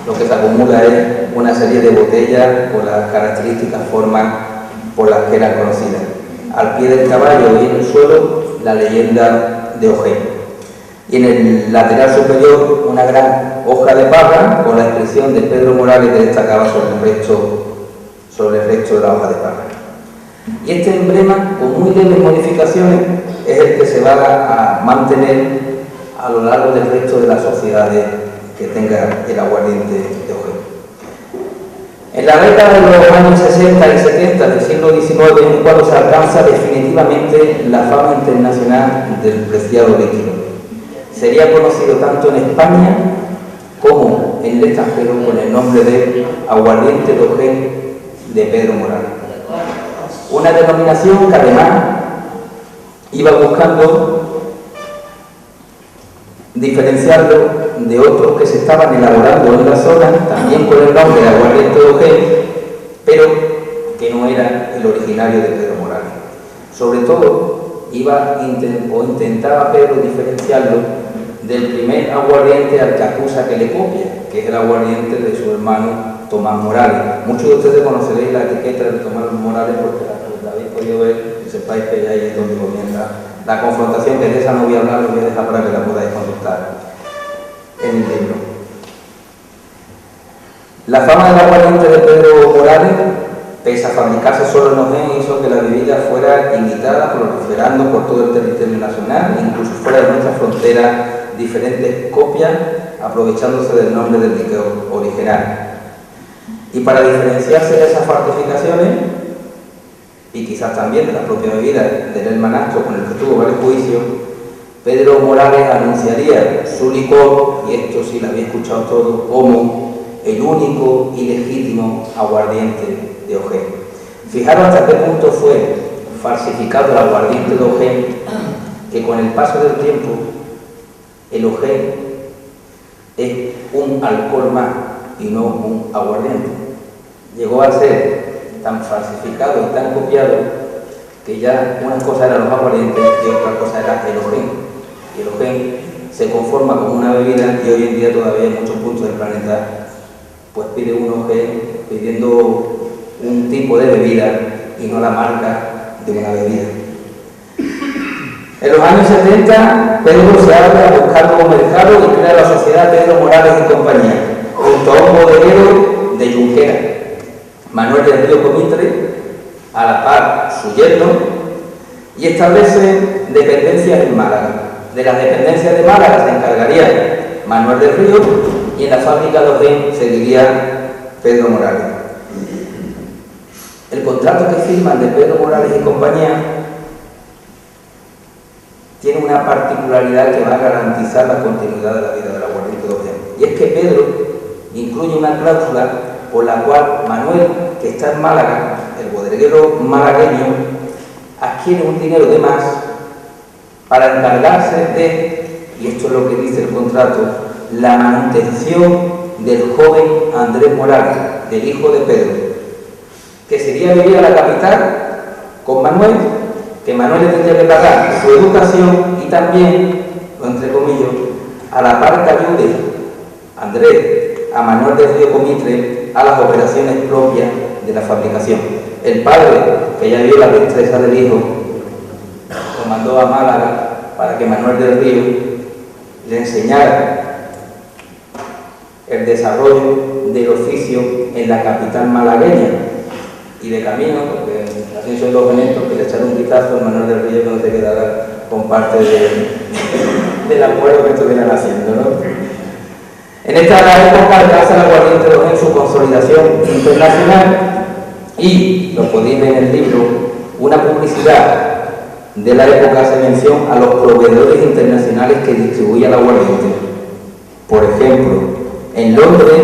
lo que se acumula es una serie de botellas con las características formas por las que eran conocidas. Al pie del caballo y en el suelo la leyenda de Ojén. Y en el lateral superior una gran hoja de parra con la inscripción de Pedro Morales que destacaba sobre el resto de la hoja de parra. Y este emblema, con muy leves modificaciones, es el que se va a mantener a lo largo del resto de las sociedades que tenga el aguardiente de Ojén. En la década de los años 60 y 70 del siglo XIX es cuando se alcanza definitivamente la fama internacional del preciado líquido. Sería conocido tanto en España como en el extranjero con el nombre de aguardiente de Ojén de Pedro Morales. Una denominación que además iba buscando diferenciarlo de otros que se estaban elaborando en la zona, también con el nombre de aguardiente de Ojén, pero que no era el originario de Pedro Morales. Sobre todo, intentaba Pedro diferenciarlo del primer aguardiente al que acusa que le copia, que es el aguardiente de su hermano Tomás Morales. Muchos de ustedes conoceréis la etiqueta de Tomás Morales porque la habéis podido ver, y sepáis que ahí es donde comienza la confrontación, que de esa no voy a hablar, lo voy a dejar para que la podáis consultar en el libro. La fama del aguardiente de Pedro Morales, pese a fabricarse solo en Ojén, hizo que la bebida fuera imitada, proliferando por todo el territorio nacional, incluso fuera de nuestra frontera, diferentes copias, aprovechándose del nombre del licor original. Y para diferenciarse de esas fortificaciones, y quizás también de la propia bebida del hermanastro con el que tuvo varios juicios, Pedro Morales anunciaría su licor, y esto sí lo había escuchado todo, como el único y legítimo aguardiente de Ojén. Fijaros hasta qué punto fue falsificado el aguardiente de Ojén, que con el paso del tiempo el Ojén es un alcohol más y no un aguardiente. Llegó a ser tan falsificado y tan copiado que ya una cosa eran los aguardientes y otra cosa era el Ojén. Y el Ojén se conforma como una bebida y hoy en día todavía en muchos puntos del planeta pues pide un Ojén pidiendo un tipo de bebida y no la marca de una bebida. En los años 70, Pedro se abre a buscar nuevo mercado y crea la sociedad Pedro Morales y compañía, junto a un bodeguero de Junquera, Manuel del Río Comitre, a la par su yerno, y establece dependencias en Málaga. De las dependencias de Málaga se encargaría Manuel del Río y en la fábrica de Ojén seguiría Pedro Morales. El contrato que firman de Pedro Morales y compañía tiene una particularidad que va a garantizar la continuidad de la vida del aguardiente de Ojén. Y es que Pedro incluye una cláusula por la cual Manuel, que está en Málaga, el bodeguero malagueño, adquiere un dinero de más para encargarse de, y esto es lo que dice el contrato, la manutención del joven Andrés Morales, del hijo de Pedro, que sería vivir a la capital con Manuel, que Manuel le tendría que pagar su educación y también, entre comillas, a la par que ayude Andrés a Manuel del Río Comitre a las operaciones propias de la fabricación. El padre, que ya vio la destreza del hijo, lo mandó a Málaga para que Manuel del Río le enseñara el desarrollo del oficio en la capital malagueña. Y de camino, porque así son los eventos, que le echaron un vistazo a Manuel del Río cuando se quedara con parte del acuerdo que estuvieran haciendo, ¿no? En esta época alcanza el aguardiente de Ojén su consolidación internacional y, lo podéis ver en el libro, una publicidad de la época hace mención a los proveedores internacionales que distribuían el aguardiente. Por ejemplo, en Londres,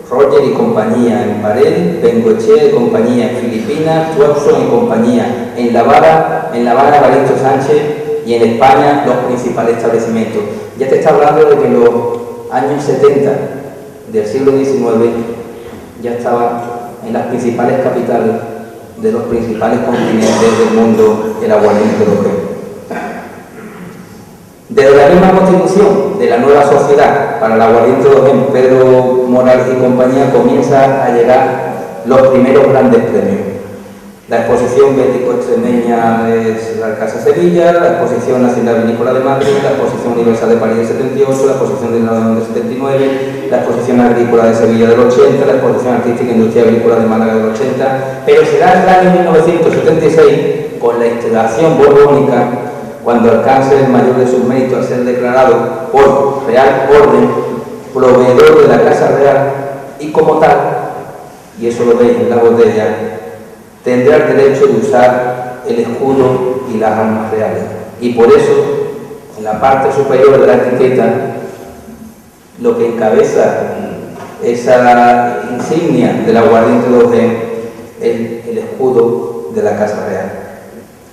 Roger y compañía; en París, Bengoechea y compañía; en Filipinas, Watson y compañía; en La Habana, Evaristo Sánchez; y en España, los principales establecimientos. Ya te está hablando de que en los años 70 del siglo XIX ya estaba en las principales capitales de los principales continentes del mundo el aguardiente de Ojén. Desde la misma constitución de la nueva sociedad para el aguardiente de Ojén, Pedro Morales y compañía, comienza a llegar los primeros grandes premios. La exposición bético-extremeña es la Casa Sevilla, la exposición nacional vinícola de Madrid, la exposición universal de París del 78, la exposición de Navón del 79, la exposición agrícola de Sevilla del 80, la exposición artística e industrial agrícola de Málaga del 80, pero será en el año 1976, con la instalación borbónica, cuando alcance el mayor de sus méritos al ser declarado por Real Orden proveedor de la Casa Real, y como tal, y eso lo veis en la botella, tendrá el derecho de usar el escudo y las armas reales. Y por eso, en la parte superior de la etiqueta, lo que encabeza esa insignia del aguardiente de Ojén es el escudo de la Casa Real.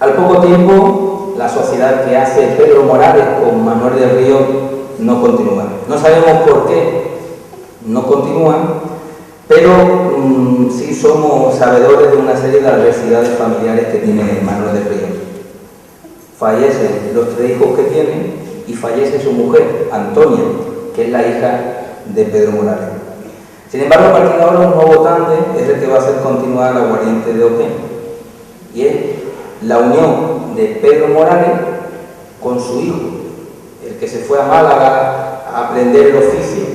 Al poco tiempo, la sociedad que hace Pedro Morales con Manuel del Río no continúa. No sabemos por qué no continúa, pero sí somos sabedores de una serie de adversidades familiares que tiene Manuel del Río. Fallecen los 3 hijos que tiene y fallece su mujer, Antonia, que es la hija de Pedro Morales. Sin embargo, a partir de ahora un nuevo tándem es el que va a hacer continuar el aguardiente de Ojén, y es la unión de Pedro Morales con su hijo, el que se fue a Málaga a aprender el oficio,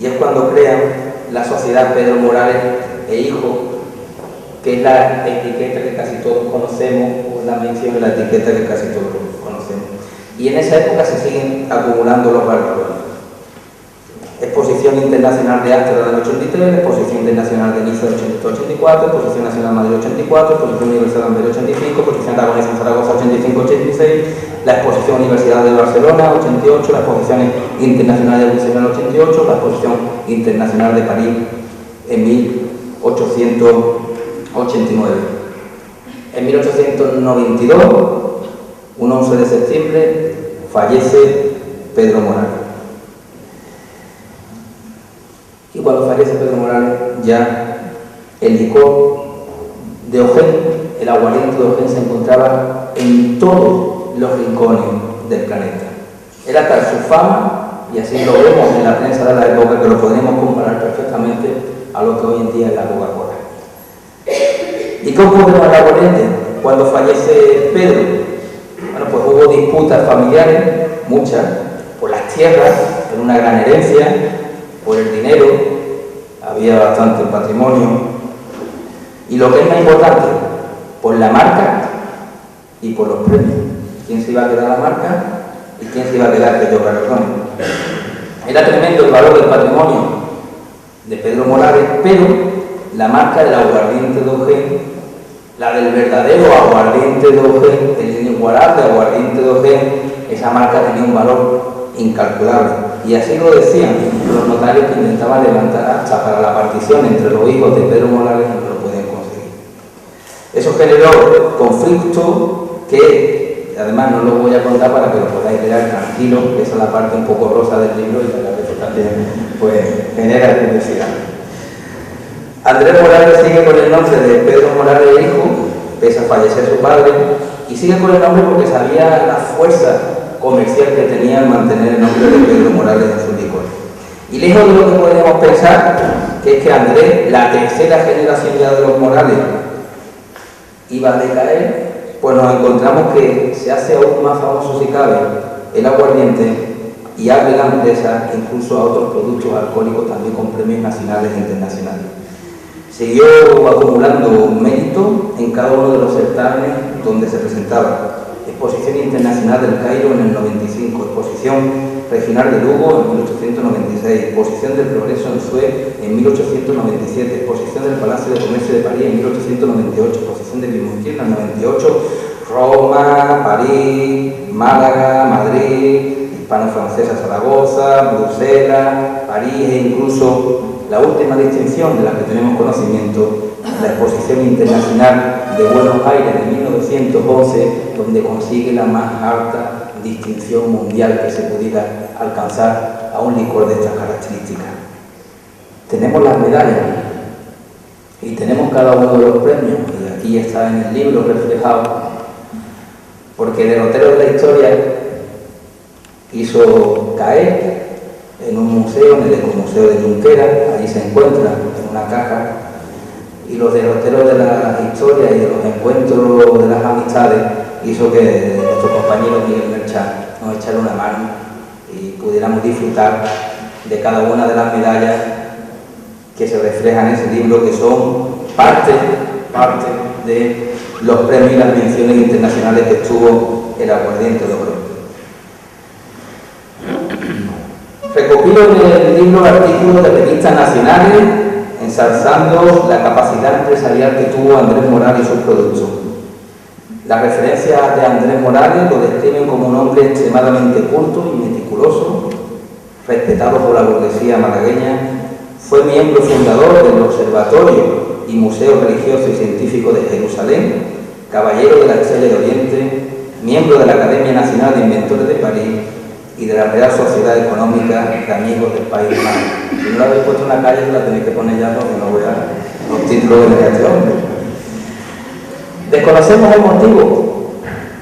y es cuando crean la sociedad Pedro Morales e Hijo, que es la etiqueta que casi todos conocemos, o la mención de la etiqueta que casi todos conocemos. Y en esa época se siguen acumulando los galardones. Exposición Internacional de Ámsterdam del 83, Exposición Internacional de Niza del 84, Exposición Nacional Madrid 84, Exposición Universal de Amberes 85, Exposición Aragonesa en Zaragoza 85-86, la Exposición Universidad de Barcelona 88, la Exposición Internacional de Bruselas 88, la Exposición Internacional de París en 1889. En 1892, un 11 de septiembre, fallece Pedro Morales. Y cuando fallece Pedro Morales, ya el licor de Ojén, el aguardiente de Ojén, se encontraba en todos los rincones del planeta. Era tal su fama, y así lo vemos en la prensa de la época, que lo podemos comparar perfectamente a lo que hoy en día es la Coca-Cola. ¿Y qué ocurre con el aguardiente cuando fallece Pedro? Bueno, pues hubo disputas familiares, muchas, por las tierras, por una gran herencia, por el dinero, había bastante patrimonio. Y lo que es más importante, por la marca y por los premios. ¿Quién se iba a quedar la marca y quién se iba a quedar Pello Galardón? Era tremendo el valor del patrimonio de Pedro Morales, pero la marca del aguardiente de Ojén, la del verdadero aguardiente de Ojén, el inigualable aguardiente de Ojén, esa marca tenía un valor incalculable. Y así lo decían los notarios que intentaban levantar acta para la partición entre los hijos de Pedro Morales y no lo podían conseguir. Eso generó conflicto que, además, no lo voy a contar para que lo podáis leer tranquilo, que esa es la parte un poco rosa del libro y la que también pues, genera curiosidad. Andrés Morales sigue con el nombre de Pedro Morales hijo, pese a fallecer su padre, y sigue con el nombre porque sabía la fuerza comercial que tenía en mantener el nombre de Pedro Morales en su licor. Y lejos de lo que podemos pensar, que es que Andrés, la tercera generación ya de los Morales, iba a decaer, pues nos encontramos que se hace aún más famoso, si cabe, el aguardiente y abre la empresa incluso a otros productos alcohólicos también con premios nacionales e internacionales. Siguió acumulando mérito en cada uno de los certámenes donde se presentaba. Exposición Internacional del Cairo en el 95, Exposición Regional de Lugo en 1896, Exposición del Progreso en Suez en 1897, Exposición del Palacio de Comercio de París en 1898, Exposición de Limosquina en 98, Roma, París, Málaga, Madrid, Hispano-Francesa Zaragoza, Bruselas, París e incluso la última distinción de la que tenemos conocimiento, la Exposición Internacional de Buenos Aires de 1911, donde consigue la más alta distinción mundial que se pudiera alcanzar a un licor de estas características. Tenemos las medallas y tenemos cada uno de los premios, y aquí está en el libro reflejado, porque Derroteros de la Historia hizo caer en un museo, en el Ecomuseo de Junquera, allí se encuentra en una caja, y los derroteros de la historia y de los encuentros de las amistades hizo que nuestro compañero Miguel Merchán nos echara una mano y pudiéramos disfrutar de cada una de las medallas que se reflejan en ese libro, que son parte de los premios y las menciones internacionales que tuvo el aguardiente de Ojén. Recopilo en el libro artículos de revistas nacionales ensalzando la capacidad empresarial que tuvo Andrés Morales y sus productos. Las referencias de Andrés Morales lo describen como un hombre extremadamente culto y meticuloso, respetado por la burguesía malagueña. Fue miembro fundador del Observatorio y Museo Religioso y Científico de Jerusalén, caballero de la Estrella de Oriente, miembro de la Academia Nacional de Inventores de París y de la Real Sociedad Económica de Amigos del País Humano. Si no la habéis puesto en la calle, la tenéis que poner ya porque no voy a los títulos de este hombre. Desconocemos el motivo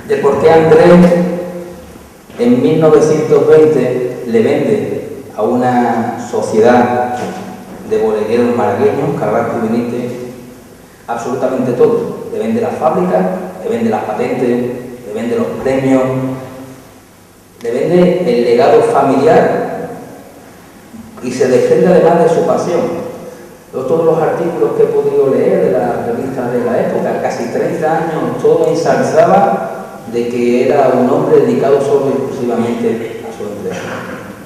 de por qué Andrés en 1920 le vende a una sociedad de bodegueros malagueños, Carrasco y Benítez, absolutamente todo. Le vende las fábricas, le vende las patentes, le vende los premios, le vende el legado familiar y se desprende además de su pasión. Todos los artículos que he podido leer de las revistas de la época, casi 30 años, todo ensalzaba de que era un hombre dedicado solo y exclusivamente a su empresa.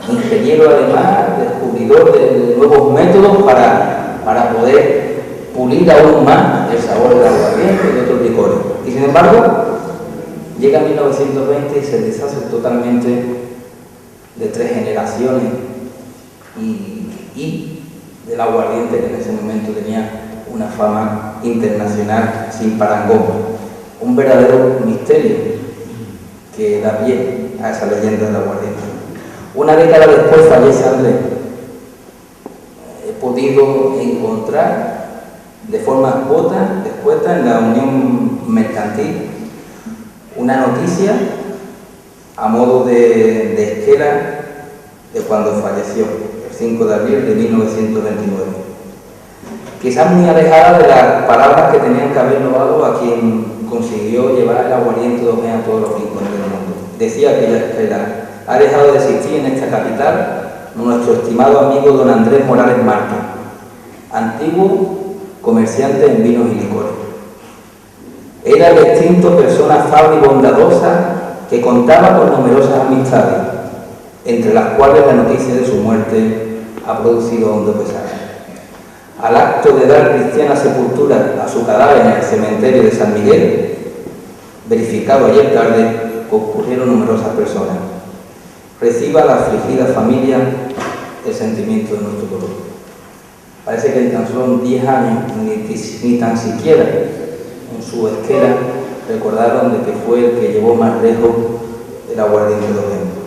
Ingeniero además, descubridor de nuevos métodos para poder pulir aún más el sabor del aguardiente y de otros licores. Y sin embargo, llega 1920 y se deshace totalmente de 3 generaciones y del aguardiente, que en ese momento tenía una fama internacional sin parangón. Un verdadero misterio que da pie a esa leyenda del aguardiente. Una década después fallece Andrés. He podido encontrar de forma escueta en la Unión Mercantil una noticia a modo de esquela de cuando falleció, el 5 de abril de 1929. quizás muy alejada de las palabras que tenían que haber loado a quien consiguió llevar el aguardiente de Ojén a todos los rincones del mundo. Decía que ha dejado de existir en esta capital nuestro estimado amigo don Andrés Morales Márquez, antiguo comerciante en vinos y licores. Era el extinto persona afable y bondadosa que contaba con numerosas amistades, entre las cuales la noticia de su muerte ha producido hondo pesar. Al acto de dar cristiana sepultura a su cadáver en el cementerio de San Miguel, verificado ayer tarde, concurrieron numerosas personas. Reciba la afligida familia el sentimiento de nuestro dolor. Parece que en tan solo 10 años, ni tan siquiera en su esquela, recordaron de que fue el que llevó más lejos el aguardiente de Ojén.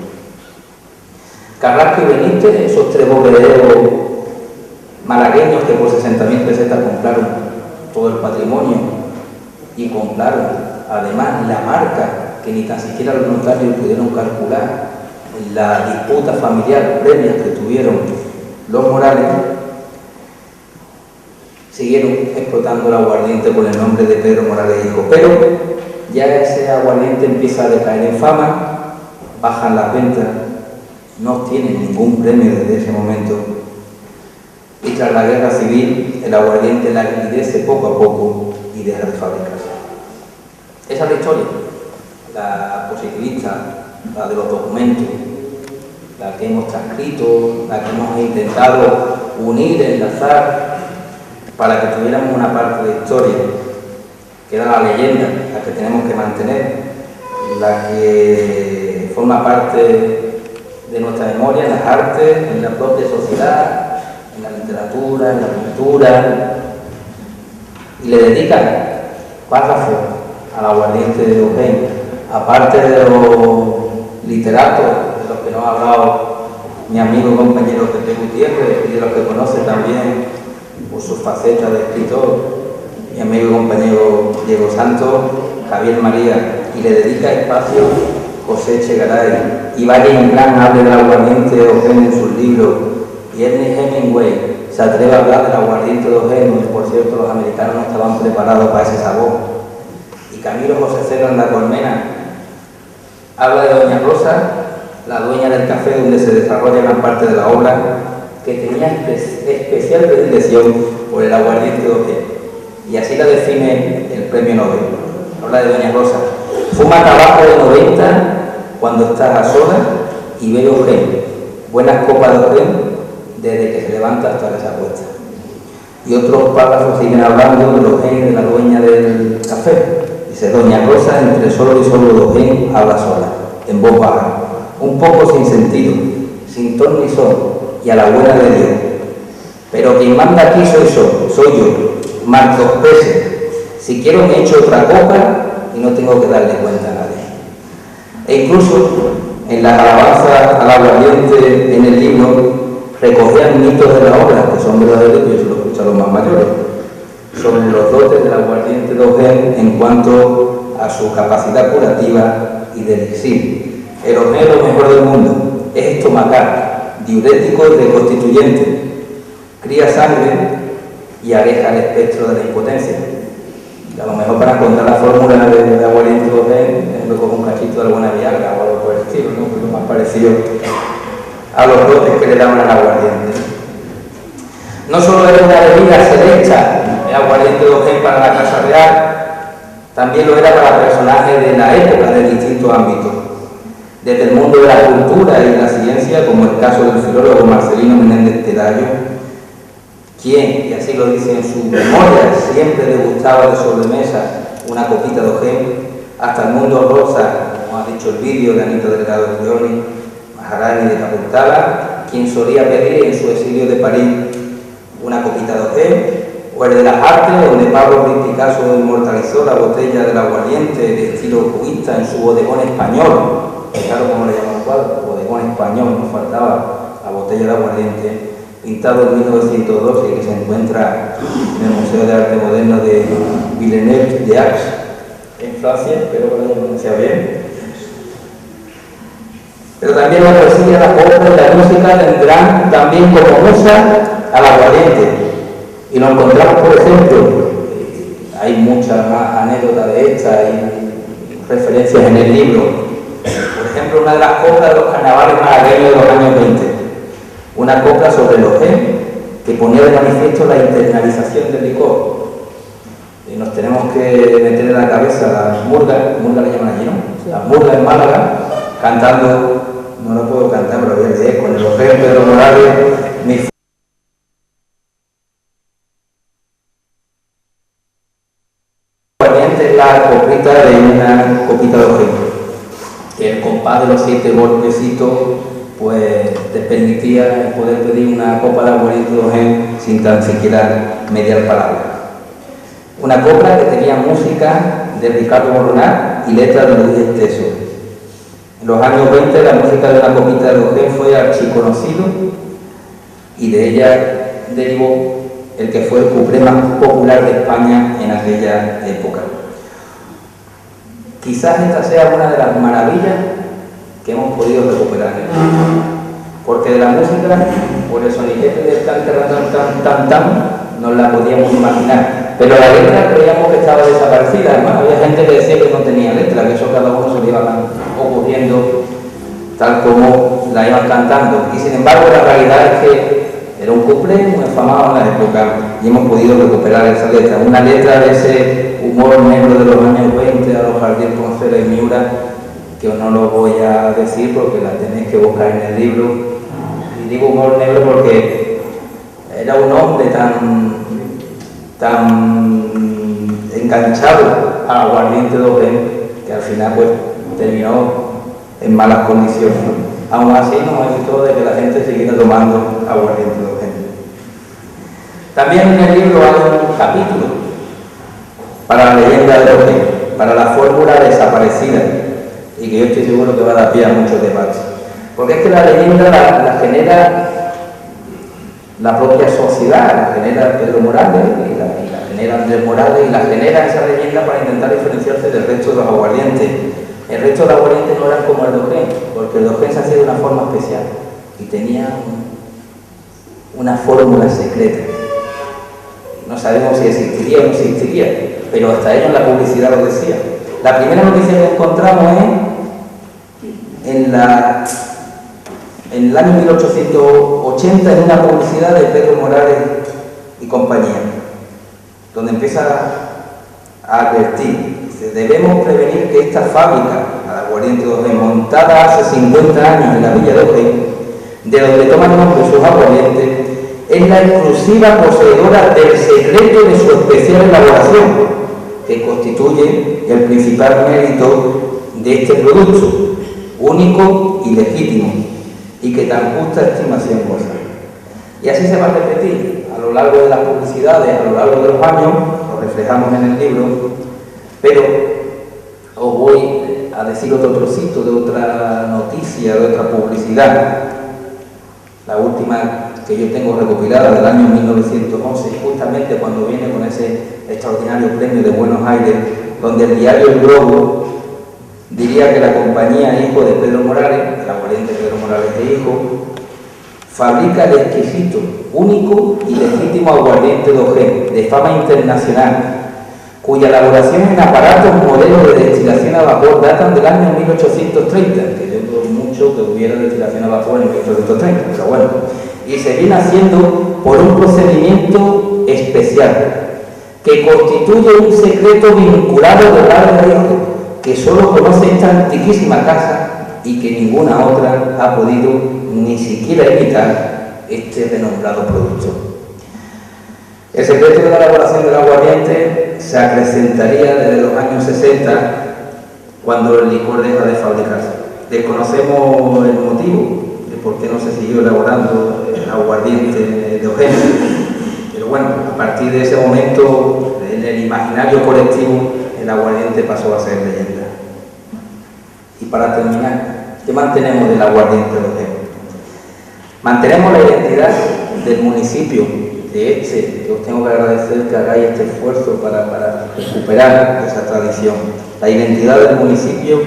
Carrasco y Benítez, esos tres boquereros malagueños que por 60.000 pesetas compraron todo el patrimonio y compraron además la marca que ni tan siquiera los notarios pudieron calcular en la disputa familiar previa que tuvieron los Morales, siguieron explotando el aguardiente con el nombre de Pedro Morales Hijo, pero ya ese aguardiente empieza a decaer en fama, bajan las ventas, no obtienen ningún premio desde ese momento, y tras la guerra civil el aguardiente languidece poco a poco y deja de fabricarse. Esa es la historia, la positivista, la de los documentos, la que hemos transcrito, la que hemos intentado unir, enlazar, para que tuviéramos una parte de historia, que era la leyenda, la que tenemos que mantener, la que forma parte de nuestra memoria en las artes, en la propia sociedad, en la literatura, en la cultura, y le dedican párrafos al aguardiente de Ojén, aparte de los literatos, de los que nos ha hablado mi amigo y compañero Pepe Gutiérrez, y de los que conoce también por sus facetas de escritor, mi amigo y compañero Diego Santos, Javier María, y le dedica espacio José Echegaray, y Valle Inclán habla del aguardiente de Ojén en sus libros, y Ernest Hemingway se atreve a hablar del aguardiente de Ojén, donde por cierto los americanos no estaban preparados para ese sabor. Y Camilo José Cera en La Colmena habla de Doña Rosa, la dueña del café donde se desarrolla gran parte de la obra, que tenía especial predilección por el aguardiente de Ojén, y así la define el premio Nobel. Habla de Doña Rosa: fuma tabaco de 90 cuando estás a solas y bebe Ojén, buenas copas de Ojén desde que se levanta hasta que se acuesta. Y otros párrafos siguen hablando del Ojén y de la dueña del café. Dice: Doña Rosa, entre solo y solo de Ojén, habla sola, en voz baja, un poco sin sentido, sin ton ni son, y a la buena de Dios. Pero quien manda aquí soy yo, más 2 pesos. Si quiero me echo otra copa y no tengo que darle cuenta a nadie. E incluso en las alabanzas al aguardiente en el libro recogían mitos de la obra, que son verdaderos, y yo se lo escucho a los más mayores, sobre los dotes del aguardiente de Ojén en cuanto a su capacidad curativa y de elixir. El Ojén es lo mejor del mundo, es estomacal, diurético y reconstituyente, cría sangre y aleja el espectro de la impotencia. Y a lo mejor para encontrar la fórmula de aguardiente de Ojén, me cojo un cachito de alguna viagra o algo por el estilo, ¿no? Pues lo más parecido a los dotes que le daban al aguardiente. No solo era una bebida selecta, el aguardiente de Ojén para la Casa Real, también lo era para personajes de la época de distintos ámbitos, desde el mundo de la cultura y la ciencia, como el caso del filólogo Marcelino Menéndez Pelayo, quien, y así lo dice en su memoria, siempre le gustaba de sobremesa una copita de Ojén, hasta el mundo rosa, como ha dicho el vídeo de Anita Delgado Trioni, Maharani de Capurtala, quien solía pedir en su exilio de París una copita de Ojén, o el de las artes, donde Pablo Ruiz Picasso inmortalizó la botella del aguardiente de estilo cubista en su bodegón español. Claro, como le llaman el cuadro, bodegón español, nos faltaba la botella de aguardiente, pintado en 1912, que se encuentra en el Museo de Arte Moderno de Villeneuve-d'Aix, en Francia, espero que lo haya pronunciado bien. Pero también la poesía, la ópera y la música tendrán también como musa al aguardiente. Y nos encontramos, por ejemplo, hay muchas más anécdotas de esta y referencias en el libro. Por ejemplo, una de las coplas de los carnavales malagueños de los años 20. Una copla sobre el Ojén que ponía de manifiesto la internalización del licor. Y nos tenemos que meter en la cabeza las murgas le llaman allí, ¿no? Las murgas en Málaga, cantando, no lo puedo cantar, pero voy a leer, con el Ojén Pedro Morales, mi la coplita de una copita de Ojén, que el compás de los 7 golpecitos pues te permitía poder pedir una copa de abuelito de Ojén sin tan siquiera mediar palabras. Una copla que tenía música de Ricardo Boronar y letra de Luis Esteso. En los años 20 la música de una copita de Ojén fue archiconocido y de ella derivó el que fue el cuplé más popular de España en aquella época. Quizás esta sea una de las maravillas que hemos podido recuperar en el libro, porque de la música, por el soniquete del tan, no la podíamos imaginar, pero la letra creíamos que estaba desaparecida. Además, había gente que decía que no tenía letra, que eso cada uno se le iba ocurriendo tal como la iban cantando, y sin embargo la realidad es que era un cuplé muy afamado en la época y hemos podido recuperar esa letra, una letra de ese humor negro de los años 20 a los Jardín Poncela y Miura, que no lo voy a decir porque la tenéis que buscar en el libro. Y digo humor negro porque era un hombre tan enganchado al aguardiente de Ojén que al final pues terminó en malas condiciones, ¿no? Aún así nos evitó de que la gente siguiera tomando aguardiente de Ojén. También en el libro hay un capítulo para la leyenda de Ojén, para la fórmula desaparecida, y que yo estoy seguro que va a dar pie a muchos debates. Porque es que la leyenda la genera la propia sociedad, la genera Pedro Morales y la genera Andrés Morales, y la genera esa leyenda para intentar diferenciarse del resto de los aguardientes. El resto de los aguardientes no eran como el de Ojén, porque el de Ojén se hacía de una forma especial y tenía una fórmula secreta. No sabemos si existiría o no existiría, pero hasta ellos en la publicidad lo decía. La primera noticia que encontramos es en el año 1880 en una publicidad de Pedro Morales y compañía, donde empieza a advertir: debemos prevenir que esta fábrica, al aguardiente de Ojén, montada hace 50 años en la villa de Ojén, de donde toman nombre sus aguardientes, es la exclusiva poseedora del secreto de su especial elaboración, que constituye el principal mérito de este producto, único y legítimo, y que tan justa estimación goza. Y así se va a repetir a lo largo de las publicidades, a lo largo de los años, lo reflejamos en el libro, pero os voy a decir otro trocito de otra noticia, de otra publicidad, la última que yo tengo recopilada del año 1911, justamente cuando viene con ese extraordinario premio de Buenos Aires, donde el diario El Globo diría que la compañía hijo de Pedro Morales, el aguardiente Pedro Morales de Hijo, fabrica el exquisito, único y legítimo aguardiente de Ojén, de fama internacional, cuya elaboración en aparatos modelos de destilación a vapor datan del año 1830, que yo dudo mucho que hubiera destilación a vapor en 1830, pero bueno, y se viene haciendo por un procedimiento especial, que constituye un secreto vinculado de padre a hijo, que solo conoce esta antiquísima casa y que ninguna otra ha podido ni siquiera imitar este renombrado producto. El secreto de la elaboración del aguardiente se acrecentaría desde los años 60, cuando el licor deja de fabricarse. Desconocemos el motivo de por qué no se siguió elaborando el aguardiente de Ojén, pero bueno, a partir de ese momento, en el imaginario colectivo, el aguardiente pasó a ser leyenda. Y para terminar, ¿qué mantenemos del aguardiente de Ojén? Mantenemos la identidad del municipio. De hecho, os tengo que agradecer que hagáis este esfuerzo para recuperar esa tradición. La identidad del municipio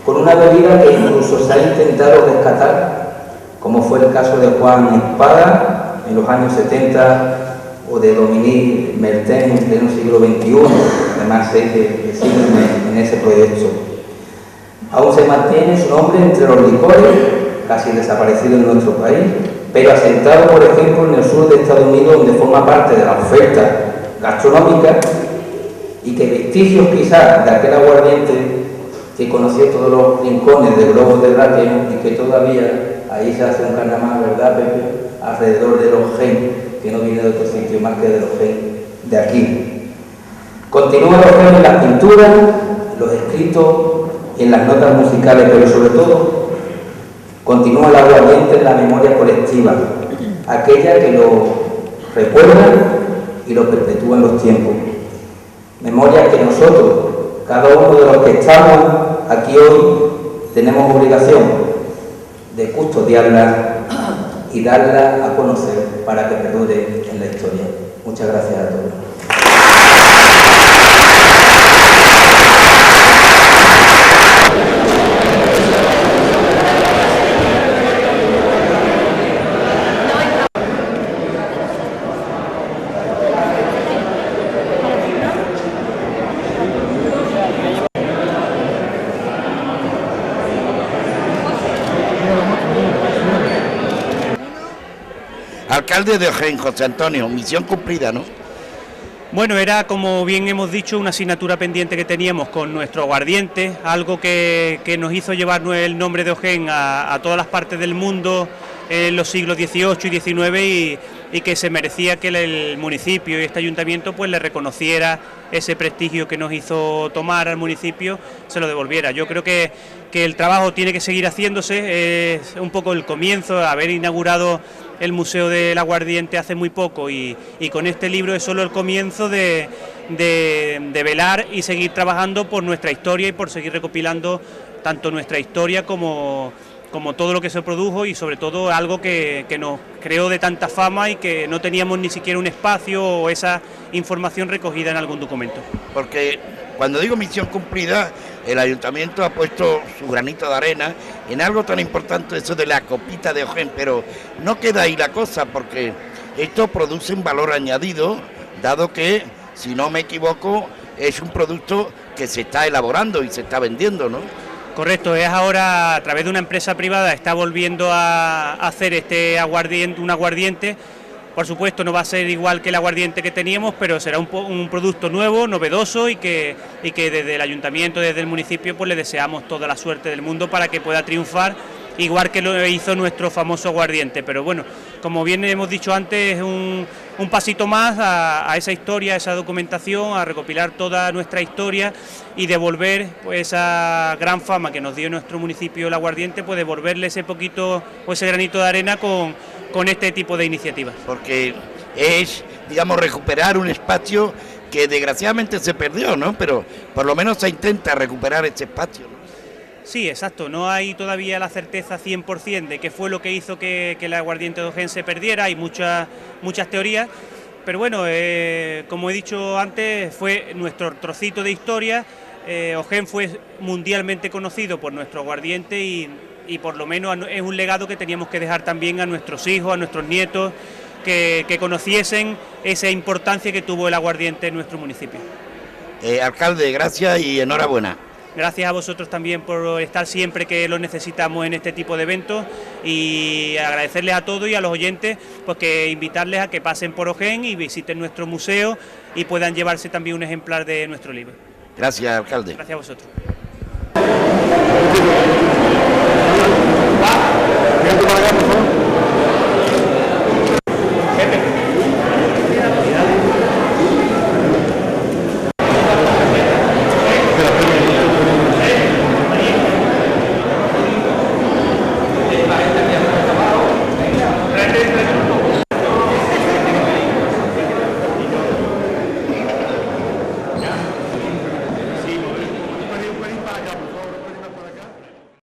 con una bebida que incluso se ha intentado rescatar, como fue el caso de Juan Espada en los años 70 o de Dominique Mertens en pleno siglo XXI, además sé que siguen en ese proyecto. Aún se mantiene su nombre entre los licores, casi desaparecido en nuestro país, pero asentado, por ejemplo, en el sur de Estados Unidos, donde forma parte de la oferta gastronómica, y que vestigios quizás de aquel aguardiente que conocía todos los rincones del globo terráqueo y que todavía ahí se hace un carnaval, ¿verdad, Pepe?, alrededor de los Gen, que no viene de otro sitio más que de los Gen de aquí. Continúa los Gen en las pinturas, los escritos y en las notas musicales, pero sobre todo continúa el aguardiente en la memoria colectiva, aquella que lo recuerda y lo perpetúa en los tiempos. Memoria que nosotros, cada uno de los que estamos aquí hoy, tenemos obligación de custodiarla y darla a conocer para que perdure en la historia. Muchas gracias a todos. Alcalde de Ojén, José Antonio, misión cumplida, ¿no? Bueno, era, como bien hemos dicho, una asignatura pendiente que teníamos con nuestro aguardiente, algo que nos hizo llevar el nombre de Ojén a todas las partes del mundo en los siglos XVIII y XIX y que se merecía que el municipio y este ayuntamiento pues le reconociera ese prestigio que nos hizo tomar al municipio, se lo devolviera. Yo creo que el trabajo tiene que seguir haciéndose, es un poco el comienzo, haber inaugurado el Museo del Aguardiente hace muy poco y con este libro es solo el comienzo de velar y seguir trabajando por nuestra historia y por seguir recopilando tanto nuestra historia como todo lo que se produjo y sobre todo algo que nos creó de tanta fama y que no teníamos ni siquiera un espacio o esa información recogida en algún documento. Porque cuando digo misión cumplida, el ayuntamiento ha puesto su granito de arena en algo tan importante, eso de la copita de Ojén, pero no queda ahí la cosa, porque esto produce un valor añadido, dado que, si no me equivoco, es un producto que se está elaborando y se está vendiendo, ¿no? Correcto, es ahora a través de una empresa privada, está volviendo a hacer este aguardiente, un aguardiente. Por supuesto no va a ser igual que el aguardiente que teníamos, pero será un producto nuevo, novedoso y que desde el ayuntamiento, desde el municipio, pues le deseamos toda la suerte del mundo para que pueda triunfar, igual que lo hizo nuestro famoso aguardiente. Pero bueno, como bien hemos dicho antes, es un pasito más a esa historia, a esa documentación, a recopilar toda nuestra historia y devolver pues esa gran fama que nos dio nuestro municipio el aguardiente, pues devolverle ese poquito o ese granito de arena con este tipo de iniciativas. Porque es, digamos, recuperar un espacio que desgraciadamente se perdió, ¿no? Pero por lo menos se intenta recuperar ese espacio, ¿no? Sí, exacto, no hay todavía la certeza 100% de qué fue lo que hizo que el aguardiente de Ojén se perdiera, hay muchas teorías, pero bueno, como he dicho antes, fue nuestro trocito de historia. Ojén fue mundialmente conocido por nuestro aguardiente y por lo menos es un legado que teníamos que dejar también a nuestros hijos, a nuestros nietos, que conociesen esa importancia que tuvo el aguardiente en nuestro municipio. Alcalde, gracias y enhorabuena. Gracias a vosotros también por estar siempre que lo necesitamos en este tipo de eventos y agradecerles a todos y a los oyentes, pues que invitarles a que pasen por Ojén y visiten nuestro museo y puedan llevarse también un ejemplar de nuestro libro. Gracias, alcalde. Gracias a vosotros.